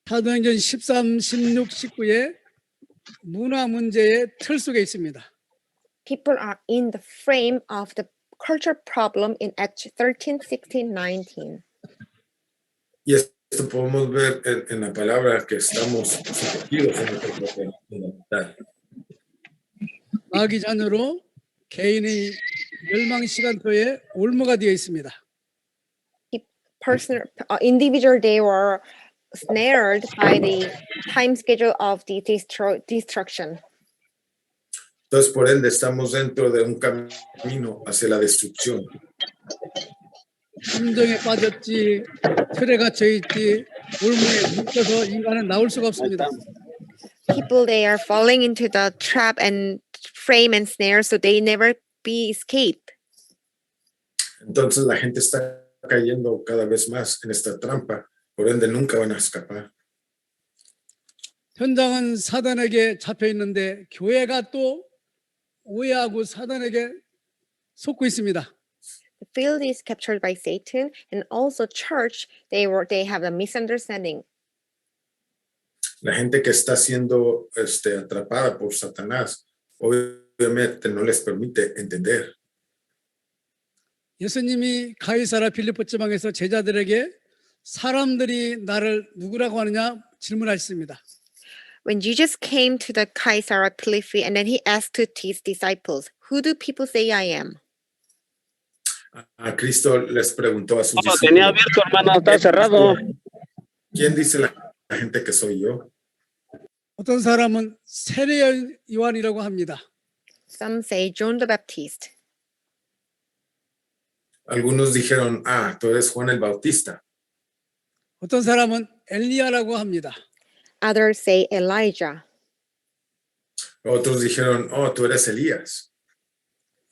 사도행전 13, 16, 19에 문화 문제의 틀 속에 있습니다. People are in the frame of the culture problem in Acts 13, 16, 19. Y esto podemos ver en la palabra que estamos sumergidos en el problema fundamental. 마귀 자녀로 개인의 멸망 시간표에 올무가 되어 있습니다. Individual, they were snared by the time schedule of the destruction. Entonces, por ende, estamos dentro de un camino hacia la destrucción. 함정에 빠졌지, 틀에 갇혀 있지, 올무에 묶여서 인간은 나올 수가 없습니다. People, they are falling into the trap and frame and snare, so they never be escaped. Entonces, la gente está cayendo cada vez más en esta trampa, por ende, nunca van a escapar. 현장은 사단에게 잡혀 있는데 교회가 또 오해하고 사단에게 속고 있습니다. The field is captured by Satan, and also church, they have a misunderstanding. La gente que está siendo atrapada por Satanás, obviamente no les permite entender. 예수님이 가이사라 빌립보 지방에서 제자들에게 사람들이 나를 누구라고 하느냐 질문하셨습니다. When Jesus came to the Caesarea Philippi, and then he asked his disciples, "Who do people say I am?" A Cristo les preguntó a sus No, lo tenía discípulos, abierto, hermano, está cerrado. ¿quién dice la gente que soy yo? 어떤 사람은 세례 요한이라고 합니다. Some say John the Baptist. Algunos dijeron, tú eres Juan el Bautista. 어떤 사람은 엘리야라고 합니다. Others say Elijah. Otros dijeron, tú eres Elías.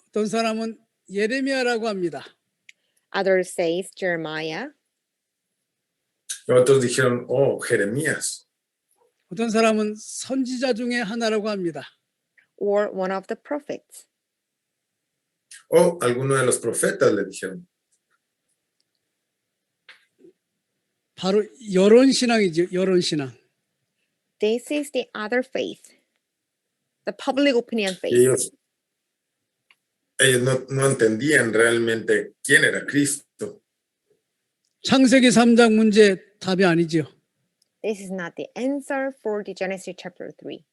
어떤 사람은 예레미야라고 합니다. Others say Jeremiah. Otros dijeron, Jeremías. 어떤 사람은 선지자 중에 하나라고 합니다. Or one of the prophets. Alguno de los profetas le dijeron. 바로 여론신앙이죠. 여론신앙. This is the other faith. The public opinion faith. Ellos no entendían realmente quién era Cristo. 창세기 3장 문제 답이 아니죠. This is not the answer for the Genesis chapter 3.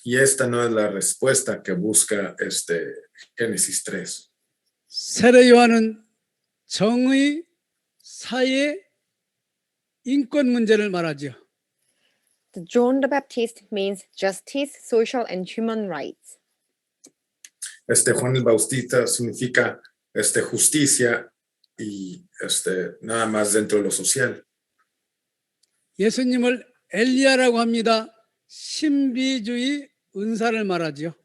Y esta no es la respuesta que busca Génesis 3. 세례 요한은 정의, 사회, 인권 문제를 말하죠. The John the Baptist means justice, social, and human rights. Juan el Bautista significa justicia y nada más dentro de lo social. 예수님을 엘리야라고 합니다. 신비주의 은사를 말하죠.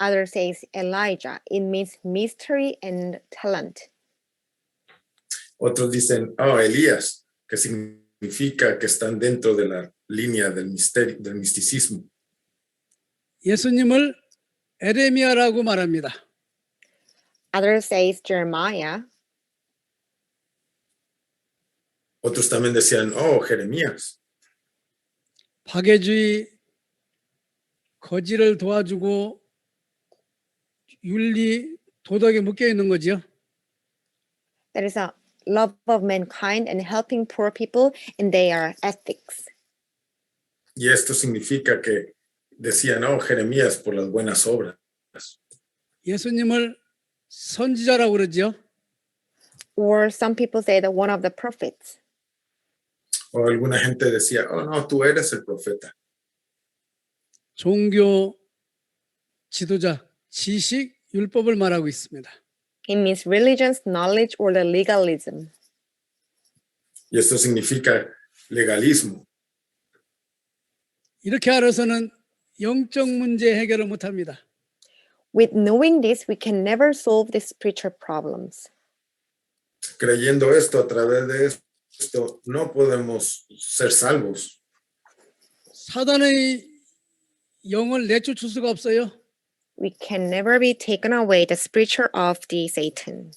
Others says Elijah. It means mystery and talent. Otros dicen, Elías, que significa que están dentro de la línea del misterio, del misticismo. 예수님을 에레미야라고 말합니다. Others says Jeremiah. Otros también decían, Jeremías. 박애주의, 거지를 도와주고 윤리, 도덕에 묶여 있는 거죠. That is a love of mankind and helping poor people, and they are ethics. Y esto significa que decían, Jeremías por las buenas obras. 예수님을 선지자라고 그러죠. Or some people say that one of the prophets. O alguna gente decía, no, tú eres el profeta. 종교 지도자, 지식, 율법을 말하고 있습니다. It means religion's knowledge or the legalism. Y esto significa legalismo. 이렇게 알아서는 영적 문제 해결을 못합니다. With knowing this, we can never solve the spiritual problems. Creyendo esto, a través de esto, no podemos ser salvos. 사단의 영을 내쫓을 수가 없어요. We can never be taken away the spiritual of the Satan.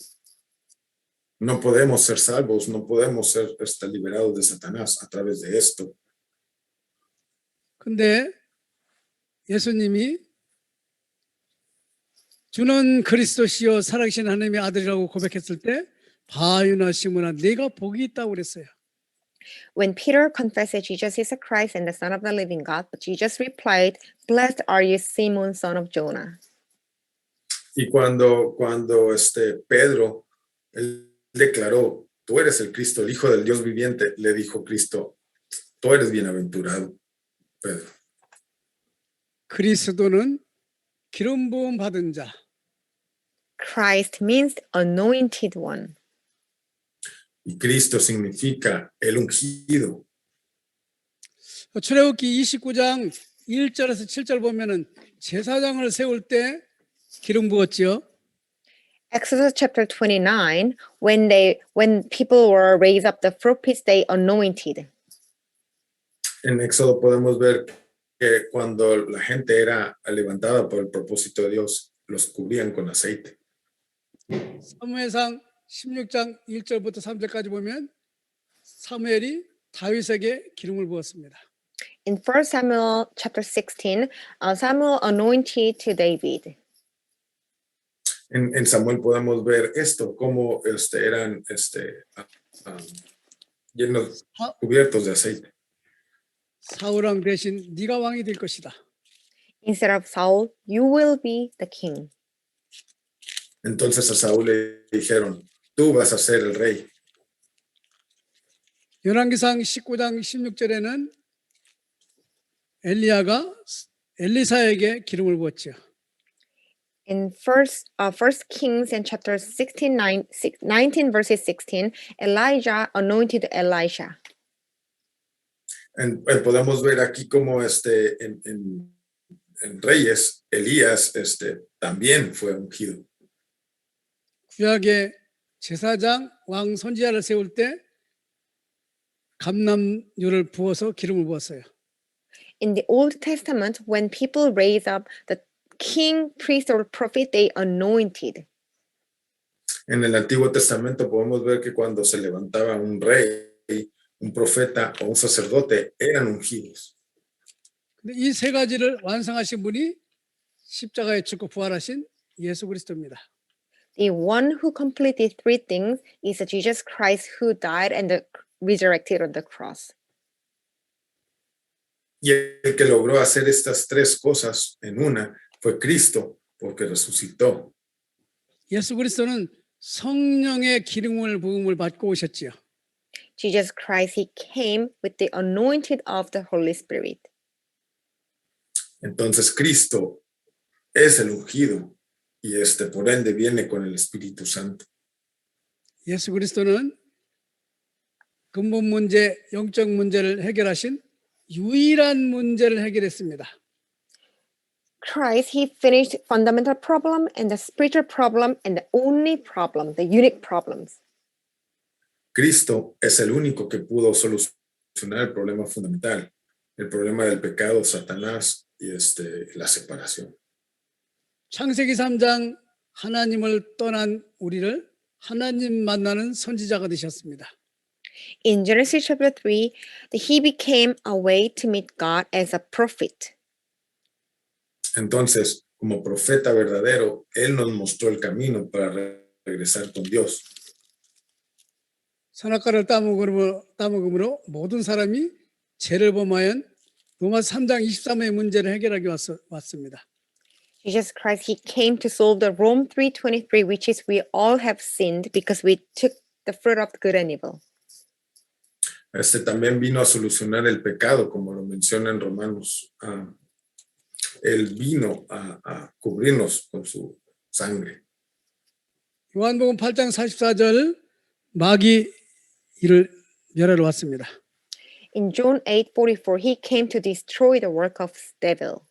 No podemos ser salvos, no podemos ser liberados de Satanás a través de esto. 근데 예수님이 주는 그리스도시요 살아계신 하나님의 아들이라고 고백했을 때 바유나 시므나 네가 복이 있다고 그랬어요. When Peter confessed that Jesus is the Christ and the Son of the living God, but Jesus replied, "Blessed are you, Simon, son of Jonah." Y cuando Pedro él declaró, tú eres el Cristo, el Hijo del Dios viviente, le dijo Cristo, tú eres bienaventurado, Pedro. 그리스도는 기름 부음 받은 자. Christ means anointed one. Y Cristo significa el ungido. 출애굽기 29장 1절에서 7절 보면은 제사장을 세울 때 기름 부었지요. Exodus chapter 29, when people were raised up the fruit feast, they anointed. En Éxodo podemos ver que cuando la gente era levantada por el propósito de Dios, los cubrían con aceite. 사무엘상 16장 1절부터 3절까지 보면 사무엘이 다윗에게 기름을 부었습니다. In 1 Samuel chapter 16, Samuel anointed to David. En Samuel podemos ver esto, cómo eran llenos, cubiertos de aceite. 사울 왕 대신 네가 왕이 될 것이다. Instead of Saul, you will be the king. Entonces a Saúl le dijeron, tú vas a ser el rey. 열왕기상 19장 16절에는 엘리야가 엘리사에게 기름을 부었지요. In first Kings and chapter 19 verses 16, Elijah anointed Elisha. Podemos ver aquí cómo en Reyes, Elías también fue ungido. 구약의 제사장 왕 선지자를 세울 때 감람유를 부어서 기름을 부었어요. In the Old Testament, when people raise up the king, priest, or prophet, they anointed. En el Antiguo Testamento podemos ver que cuando se levantaba un rey, un profeta o un sacerdote, eran ungidos. 근데 이 세 가지를 완성하신 분이 십자가에 죽고 부활하신 예수 그리스도입니다. The one who completed three things is Jesus Christ, who died and resurrected on the cross. Y el que logró hacer estas tres cosas en una fue Cristo, porque resucitó. 예수 그리스도는 성령의 기름을 부음을 받고 오셨지요. Jesus Christ, he came with the anointing of the Holy Spirit. Entonces Cristo es el ungido y por ende viene con el Espíritu Santo. 예수 그리스도는 근본 문제, 영적 문제를 해결하신 유일한 문제를 해결했습니다. Christ, he finished fundamental problem and the spiritual problem and the only problem, the unique problems. Cristo es el único que pudo solucionar el problema fundamental, el problema del pecado, Satanás y la separación. 창세기 3장 하나님을 떠난 우리를 하나님 만나는 선지자가 되셨습니다. In Genesis chapter 3, he became a way to meet God as a prophet. Entonces, como profeta verdadero, él nos mostró el camino para regresar con Dios. 선악과를 따먹음으로 모든 사람이 죄를 범하여 로마서 3장 23의 문제를 해결하기 왔습니다. Jesus Christ, he came to solve the Rome 3:23, which is we all have sinned because we took the fruit of good and evil. También vino a solucionar el pecado, como lo menciona en Romanos. Él vino a cubrirnos con su sangre. 요한복음 8장 44절 마귀 이를 멸하러 왔습니다. In John 8:44, he came to destroy the work of devil.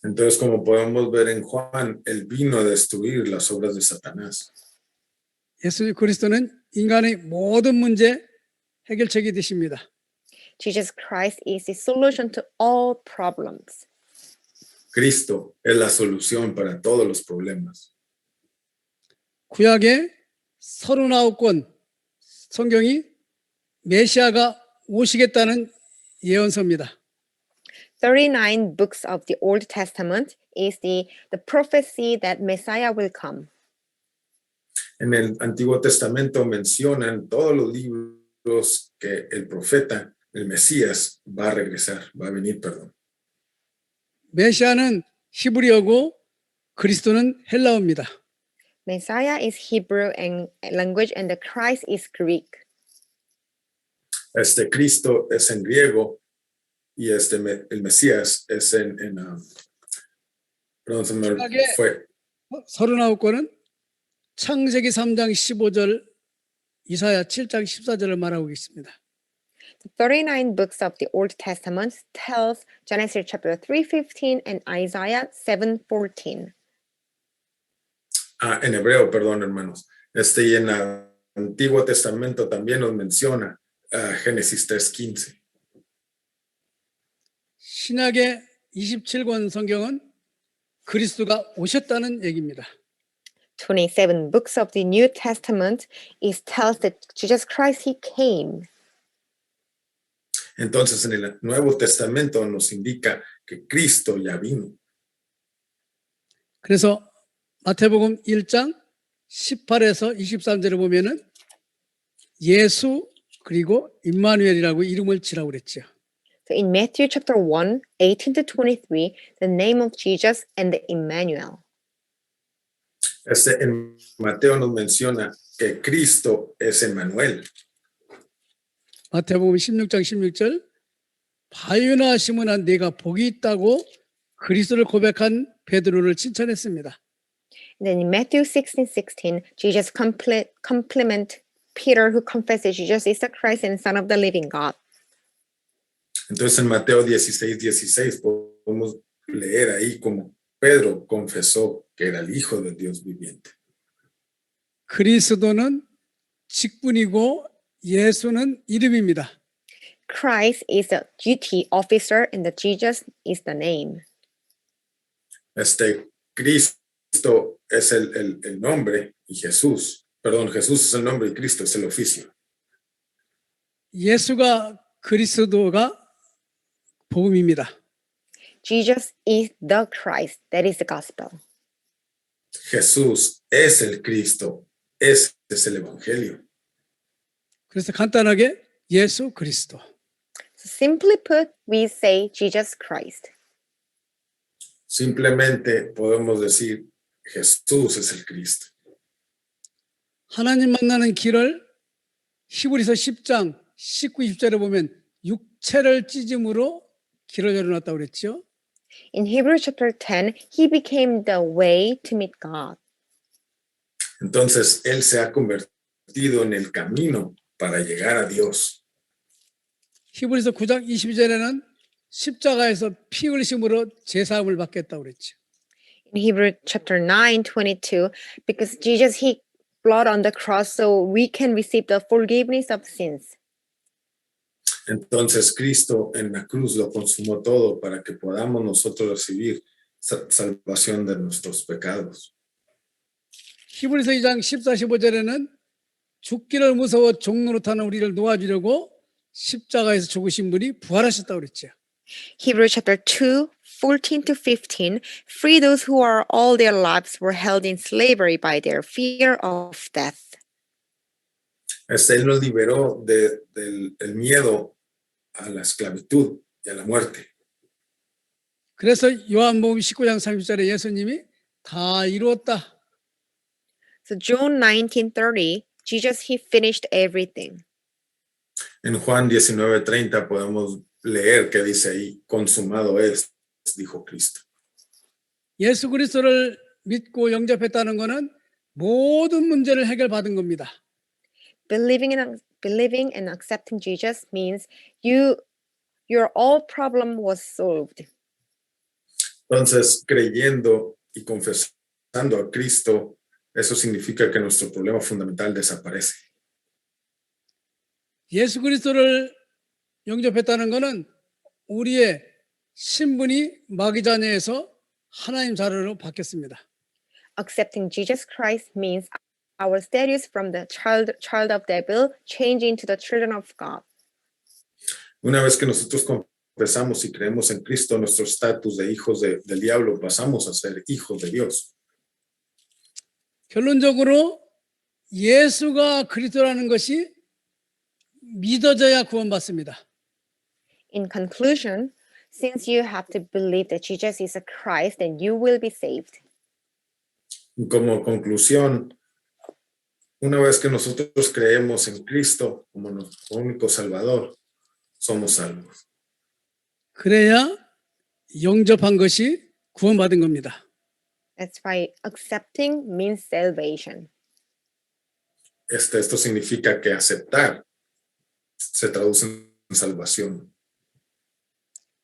Entonces, como podemos ver en Juan, él vino a destruir las obras de Satanás. 예수 그리스도는 인간의 모든 문제 해결책이 되십니다. Jesus Christ is the solution to all problems. Cristo es la solución para todos los problemas. 구약의 39권 성경이 메시아가 오시겠다는 예언서입니다. 39 books of the Old Testament is the prophecy that Messiah will come. En el Antiguo Testamento mencionan todos los libros que el profeta, el Mesías, va a regresar, va a venir, perdón. 메시아는 히브리어고 그리스도는 헬라어입니다. Messiah is Hebrew language and the Christ is Greek. Cristo es en griego y el Mesías es perdón, se me fue. 39권은 창세기 3장 15절, 이사야 7장 14절을 말하고 있습니다. The 39 books of the Old Testament tells Genesis chapter 3:15 and Isaiah 7:14. En hebreo, perdón, hermanos. Y en el Antiguo Testamento también nos menciona Génesis 3:15. 신약의 27권 성경은 그리스도가 오셨다는 얘기입니다. 27 books of the New Testament, it tells that Jesus Christ, he came. Entonces, en el Nuevo Testamento nos indica que Cristo ya vino. 그래서 마태복음 1장 18에서 23절을 보면은 예수 그리고 임마누엘이라고 이름을 지라고 그랬죠. So in Matthew chapter 1, 18 to 23, the name of Jesus and the Emmanuel. En Mateo nos menciona que Cristo es Emmanuel. 마태복음 16장 16절 바요나 시몬아 네가 복이 있다고 그리스도를 고백한 베드로를 칭찬했습니다. And then in Matthew 16:16, Jesus compliment Peter who confesses Jesus is the Christ and Son of the living God. Entonces en Mateo 16:16 podemos leer ahí como Pedro confesó que era el Hijo del Dios viviente. 그리스도는 직분이고 예수는 이름입니다. Christ is the duty officer and the Jesus is the name. Cristo es el nombre y Jesús es el nombre y Cristo es el oficio. 예수가 그리스도가 복음입니다. Jesus is the Christ. That is the gospel. Jesús es el Cristo. Ese es el evangelio. 그래서 간단하게 예수 그리스도. So simply put, we say Jesus Christ. Simplemente podemos decir Jesús es el Cristo. 하나님 만나는 길을 히브리서 10장 19, 20절에 보면 육체를 찢음으로 길을 열어놨다고 그랬죠. In Hebrews chapter 10, he became the way to meet God. Entonces, él se ha convertido en el camino para llegar a Dios. 히브리서 9장 22절에는 십자가에서 피 흘리심으로 제사함을 받겠다고 그랬죠. In Hebrews chapter 9:22, because Jesus he blood on the cross so we can receive the forgiveness of sins. Entonces Cristo en la cruz lo consumó todo para que podamos nosotros recibir salvación de nuestros pecados. 히브리서 2장 14, 15절에는 죽기를 무서워 종로로 타는 우리를 놓아주려고 십자가에서 죽으신 분이 부활하셨다고 그랬죠. Hebrews chapter 2, 14 to 15, free those who are all their lives were held in slavery by their fear of death. Él nos liberó del miedo a la esclavitud y a la muerte. 그래서 요한복음 19장 30절에 예수님이 다 이루었다. So John 19:30, Jesus he finished everything. En Juan 19:30 podemos leer que dice ahí, consumado es, dijo Cristo. 예수 그리스도를 믿고 영접했다는 것은 모든 문제를 해결받은 겁니다. Believing and accepting Jesus means your all problem was solved. Entonces, creyendo y confesando a Cristo, eso significa que nuestro problema fundamental desaparece. 예수 그리스도를 영접했다는 것은 우리의 신분이 마귀 자녀에서 하나님 자녀로 바뀌었습니다. Accepting Jesus Christ means our status from the child of devil change into the children of God. Una vez que nosotros confesamos y creemos en Cristo, nuestro estatus de hijos del diablo pasamos a ser hijos de Dios. 결론적으로 예수가 그리스도라는 것이 믿어져야 구원받습니다. In conclusion, since you have to believe that Jesus is a Christ, then you will be saved. Como conclusión, una vez que nosotros creemos en Cristo como nuestro único Salvador, somos salvos. 그래야 영접한 것이 구원받은 겁니다. That's why accepting means salvation. Esto significa que aceptar se traduce en salvación.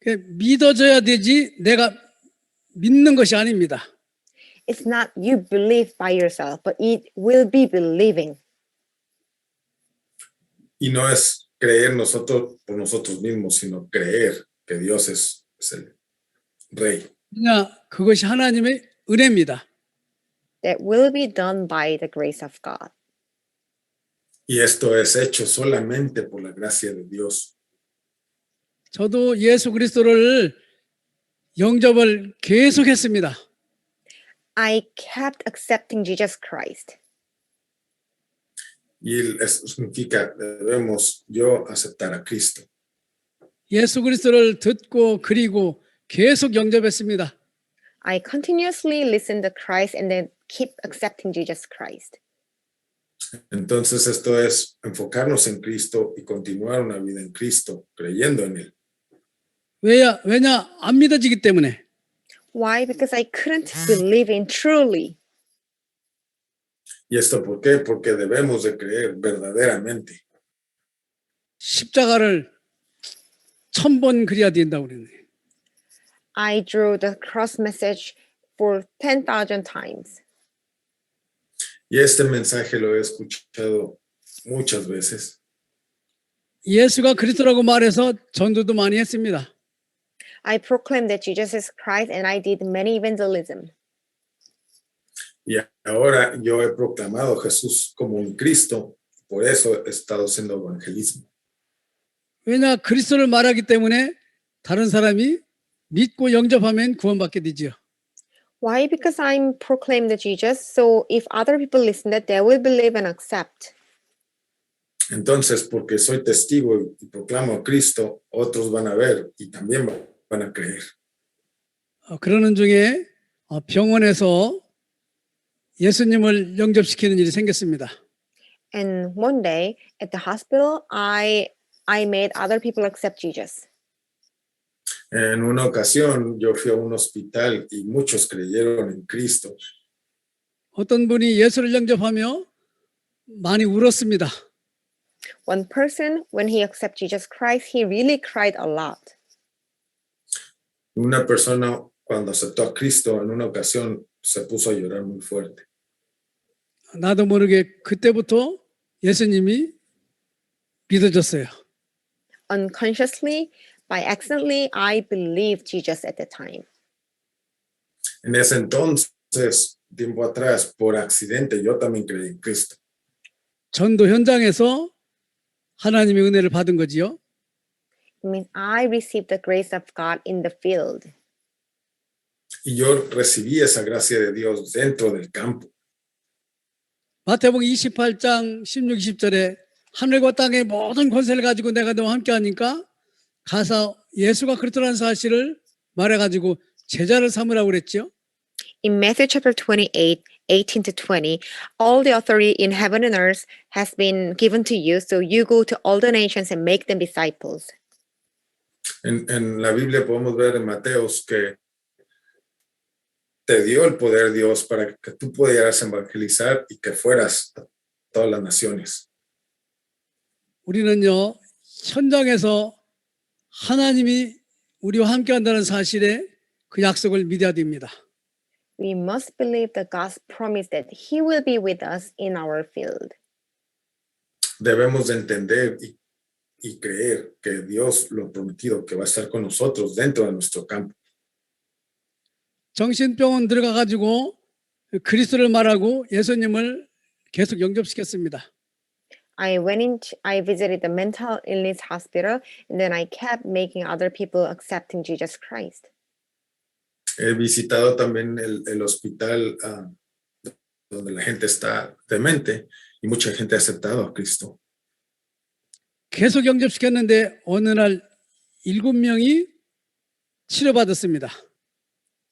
믿어져야 되지 내가 믿는 것이 아닙니다. It's not you believe by yourself, but it will be believing. Y no es creer nosotros por nosotros mismos, sino creer que Dios es el Rey. 그냥 그것이 하나님의 은혜입니다. that will be done by the grace of God. Y esto es hecho solamente por la gracia de Dios. 저도 예수 그리스도를 영접을 계속했습니다. I kept accepting Jesus Christ. Y eso significa debemos yo aceptar a Cristo. 예수 그리스도를 듣고 그리고 계속 영접했습니다. I continuously listened to Christ and then keep accepting Jesus Christ. Entonces esto es enfocarnos en Cristo y continuar una vida en Cristo, creyendo en Él. 왜냐? 안 믿어지기 때문에. Why? Because I couldn't believe in truly. ¿Y esto por qué? Porque debemos de creer verdaderamente. 십자가를 1000번 그려야 된다고 그러네. I drew the cross message for 10,000 times. Y este mensaje lo he escuchado muchas veces. 예수가 그리스도라고 말해서 전도도 많이 했습니다. I proclaimed that Jesus is Christ and I did many evangelism. Y ahora yo he proclamado a Jesús como un Cristo, por eso he estado haciendo evangelismo. 왜냐? 그리스도를 말하기 때문에 다른 사람이 믿고 영접하면 구원받게 되지요. Why? Because I'm proclaimed the Jesus, so if other people listen that they will believe and accept. Entonces, porque soy testigo y proclamo a Cristo, otros van a ver y también van a creer. 그러는 중에 병원에서 예수님을 영접시키는 일이 생겼습니다. And one day at the hospital, I made other people accept Jesus. En una ocasión yo fui a un hospital y muchos creyeron en Cristo. 어떤 분이 예수를 영접하며 많이 울었습니다. One person, when he accepted Jesus Christ, he really cried a lot. Una persona cuando aceptó a Cristo en una ocasión se puso a llorar muy fuerte. 나도 모르게 그때부터 예수님이 믿어졌어요. Unconsciously, by accidentally, I believed Jesus at the time. En ese entonces, tiempo atrás, por accidente, yo también creí en Cristo. 전도 현장에서 하나님의 은혜를 받은 거지요. It means I received the grace of God in the field. Y yo recibí esa gracia de Dios dentro del campo. 마태복음 28장 16, 20절에 하늘과 땅의 모든 권세를 가지고 내가 너와 함께 하니까 가서 예수가 그리스도라는 사실을 말해가지고 제자를 삼으라고 그랬죠. In Matthew chapter 28, 18 to 20, all the authority in heaven and earth has been given to you, so you go to all the nations and make them disciples. En la Biblia podemos ver en Mateos que te dio el poder Dios para que tú pudieras evangelizar y que fueras a todas las naciones. 우리는요, 현장에서 하나님이 우리와 함께 한다는 사실에 그 약속을 믿어야 됩니다. We must believe that God's promise that He will be with us in our field. Debemos de entender y creer que Dios lo ha prometido, que va a estar con nosotros dentro de nuestro campo. 정신병원 들어가가지고 그리스도를 말하고 예수님을 계속 영접시켰습니다. I visited the mental illness hospital, and then I kept making other people accepting Jesus Christ. He visitado también el hospital donde la gente está demente y mucha gente ha aceptado a Cristo. 계속 영접시켰는데 어느 날 7명이 치료받았습니다.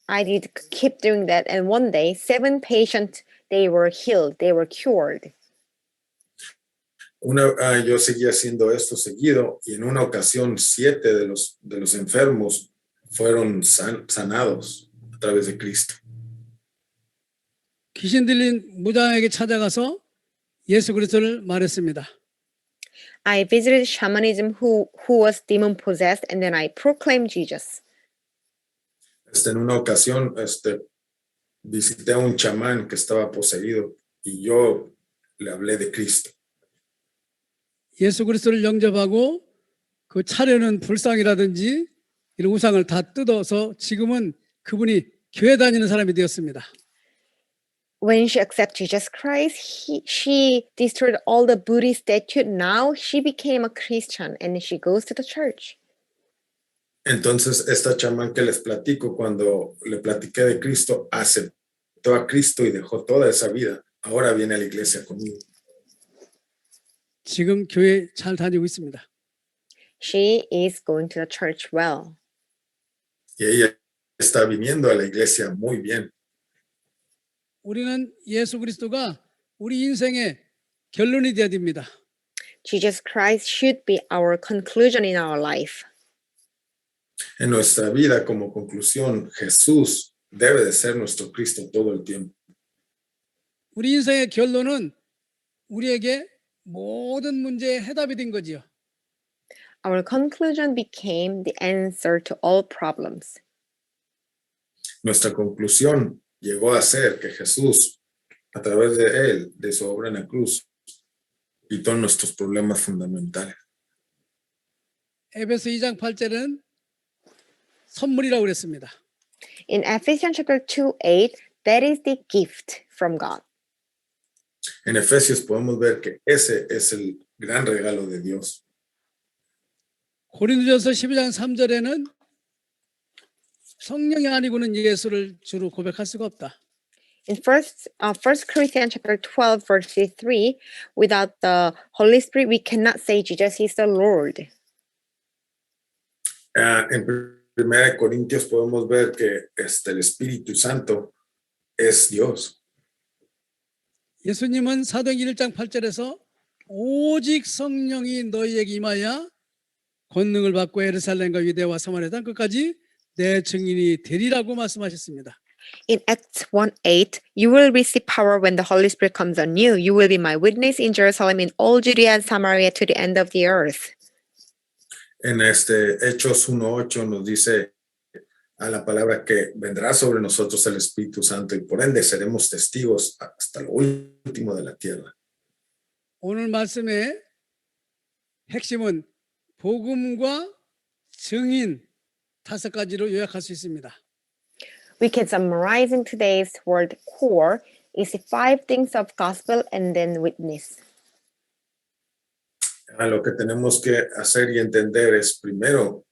I did keep doing that, and one day 7 patients, they were healed, they were cured. Yo seguía haciendo esto seguido y en una ocasión 7 de los enfermos fueron sanados a través de Cristo. 귀신 들린 무당에게 찾아가서 예수 그리스도를 말했습니다. I visited shamanism who was demon possessed, and then I proclaimed Jesus. En una ocasión visité a un chamán que estaba poseído y yo le hablé de Cristo. 예수 그리스도를 영접하고 그 차려는 불상이라든지 이런 우상을 다 뜯어서 지금은 그분이 교회 다니는 사람이 되었습니다. when she accepted Jesus Christ, she destroyed all the Buddhist statue. Now she became a Christian and she goes to the church. Entonces, esta chamán que les platico, cuando le platiqué de Cristo, aceptó a Cristo y dejó toda esa vida. Ahora viene a la iglesia conmigo. 지금 교회 잘 다니고 있습니다. She is going to the church well. Y ella está viniendo a la iglesia muy bien. 우리는 예수 그리스도가 우리 인생의 결론이 되어야 됩니다. Jesus Christ should be our conclusion in our life. En nuestra vida, como conclusión, Jesús debe de ser nuestro Cristo todo el tiempo. 우리 인생의 결론은 우리에게 모든 문제의 해답이 된 거지요. Our conclusion became the answer to all problems. Nuestra conclusión llegó a ser que Jesús, a través de Él, de su obra en la cruz, quitó nuestros problemas fundamentales. 에베소 2장 8절은 선물이라고 그랬습니다. In Ephesians chapter 2:8, that is the gift from God. En Efesios podemos ver que ese es el gran regalo de Dios. 고린도전서 12장 3절에는 성령이 아니고는 예수를 주로 고백할 수가 없다. In First Corinthians chapter 12, verse 3, without the Holy Spirit, we cannot say Jesus is the Lord. En 1 Corintios podemos ver que el Espíritu Santo es Dios. 예수님은 사도행전 1장 8절에서 오직 성령이 너희에게 임하여 권능을 받고 예루살렘과 유대와 사마리아 땅 끝까지 내 증인이 되리라고 말씀하셨습니다. In Acts 1:8, you will receive power when the Holy Spirit comes on you. You will be my witness in Jerusalem, in all Judea and Samaria, to the end of the earth. En Hechos 1:8 nos dice a la palabra que vendrá sobre nosotros el Espíritu Santo y por ende seremos testigos hasta lo último de la tierra. 오늘 말씀의 핵심은 복음과 증인 5가지로 요약할 수 있습니다. We can summarize in today's word core is the 5 things of gospel and then witness. Lo que tenemos que hacer y entender es primero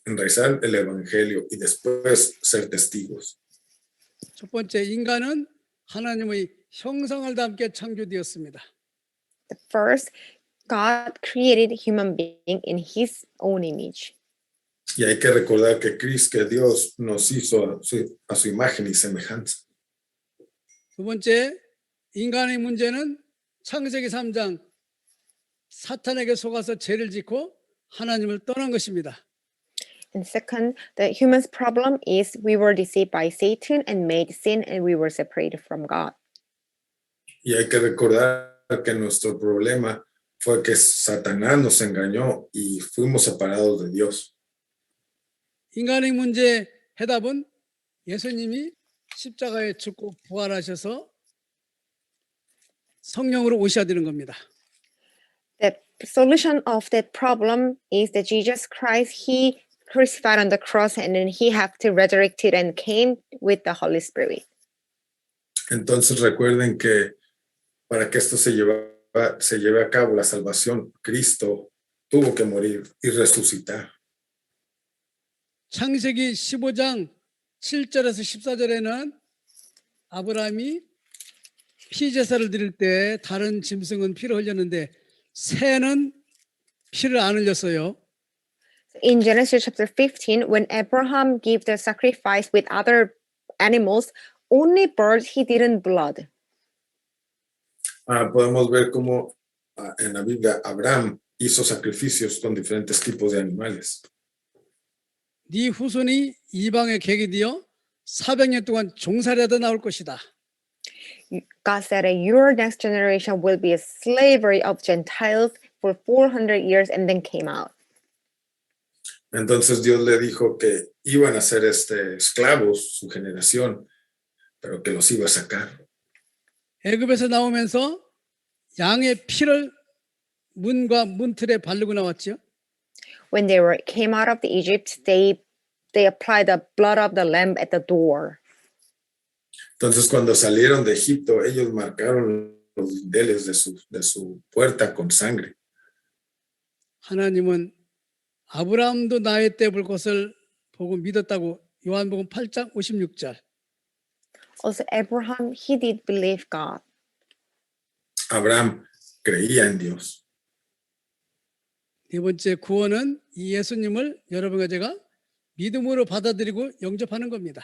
enraizar el evangelio y después ser testigos. 첫 번째, 인간은 하나님의 형상을 담게 창조되었습니다. The first, God created human being in his own image. Y hay que recordar que Dios nos hizo a su imagen y semejanza. 두 번째, 인간의 문제는 창세기 3장 사탄에게 속아서 죄를 짓고 하나님을 떠난 것입니다. And second, the human's problem is we were deceived by Satan and made sin and we were separated from God. Y hay que recordar que nuestro problema fue que Satanás nos engañó y fuimos separados de Dios. 인간의 문제의 해답은 예수님이 십자가에 죽고 부활하셔서 성령으로 오셔야 되는 겁니다. The solution of that problem is that Jesus Christ, he crucified on the cross and then he have to resurrect it and came with the Holy Spirit. Entonces recuerden que para que esto se lleve a cabo la salvación, Cristo tuvo que morir y resucitar. 창세기 15장 7절에서 14절에는 아브라함이 피제사를 드릴 때 다른 짐승은 피를 흘렸는데 새는 피를 안 흘렸어요. In Genesis chapter 15, when Abraham gave the sacrifice with other animals, only birds he didn't blood. Podemos ver cómo en la Biblia Abraham hizo sacrificios con diferentes tipos de animales. 네 후손이 이방의 객이 되어 400년 동안 종살이하다 나올 것이다. God said that your next generation will be a slavery of Gentiles for 400 years and then came out. Entonces Dios le dijo que iban a ser esclavos su generación, pero que los iba a sacar. 애굽에서 나오면서 양의 피를 문과 문틀에 바르고 나왔죠. When they came out of Egypt, they applied the blood of the lamb at the door. Entonces, cuando salieron de Egipto, ellos marcaron los dinteles de su puerta con sangre. 하나님은 아브라함도 나의 때 볼 것을 보고 믿었다고 요한복음 8장 56절. Also, Abraham, he did believe God. Abraham creía en Dios. 네 번째 구원은 이 예수님을 여러분과 제가 믿음으로 받아들이고 영접하는 겁니다.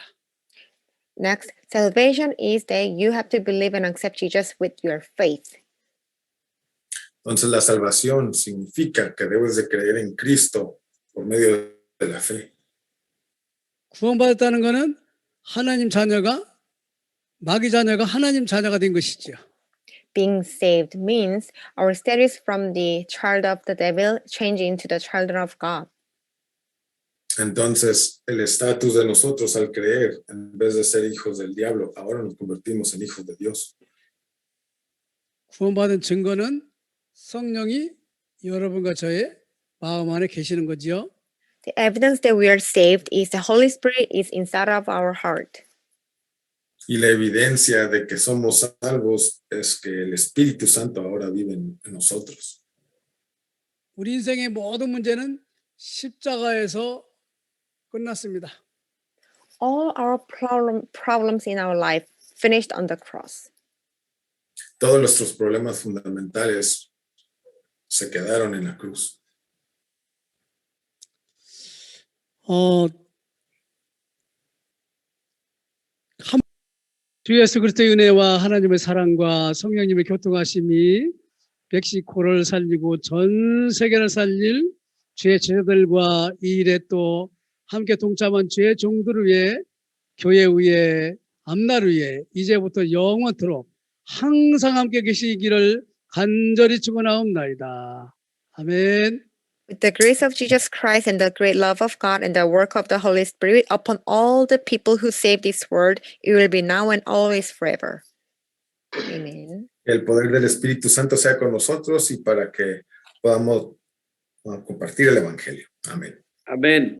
Next, salvation is that you have to believe and accept Jesus with your faith. Entonces, la salvación significa que debes de creer en Cristo por medio de la fe. 구원받았다는 것은 하나님 자녀가 마귀 자녀가 하나님 자녀가 된 것이죠. Being saved means our status from the child of the devil changing into the child of God. Entonces, el estatus de nosotros al creer, en vez de ser hijos del diablo, ahora nos convertimos en hijos de Dios. 구원받은 증거는 성령이 여러분과 저의 마음 안에 계시는 거지요. The evidence that we are saved is the Holy Spirit is inside of our heart. Y la evidencia de que somos salvos es que el Espíritu Santo ahora vive en nosotros. 우리 인생의 모든 문제는 십자가에서 끝났습니다. All our problems in our life finished on the cross. Todos nuestros problemas fundamentales se quedaron en la cruz. 주 예수 그리스도의 은혜와 하나님의 사랑과 성령님의 교통하심이 멕시코를 살리고 전 세계를 살릴 주의 제자들과 이 일에 또 함께 동참한 주의 종들을 위해 교회 위에 앞날 위에 이제부터 영원토록 항상 함께 계시기를 간절히 축원하옵나이다. 아멘. With the grace of Jesus Christ and the great love of God and the work of the Holy Spirit upon all the people who save this world, it will be now and always forever. Amen. El poder del Espíritu Santo sea con nosotros y para que podamos compartir el Evangelio. Amén. Amén.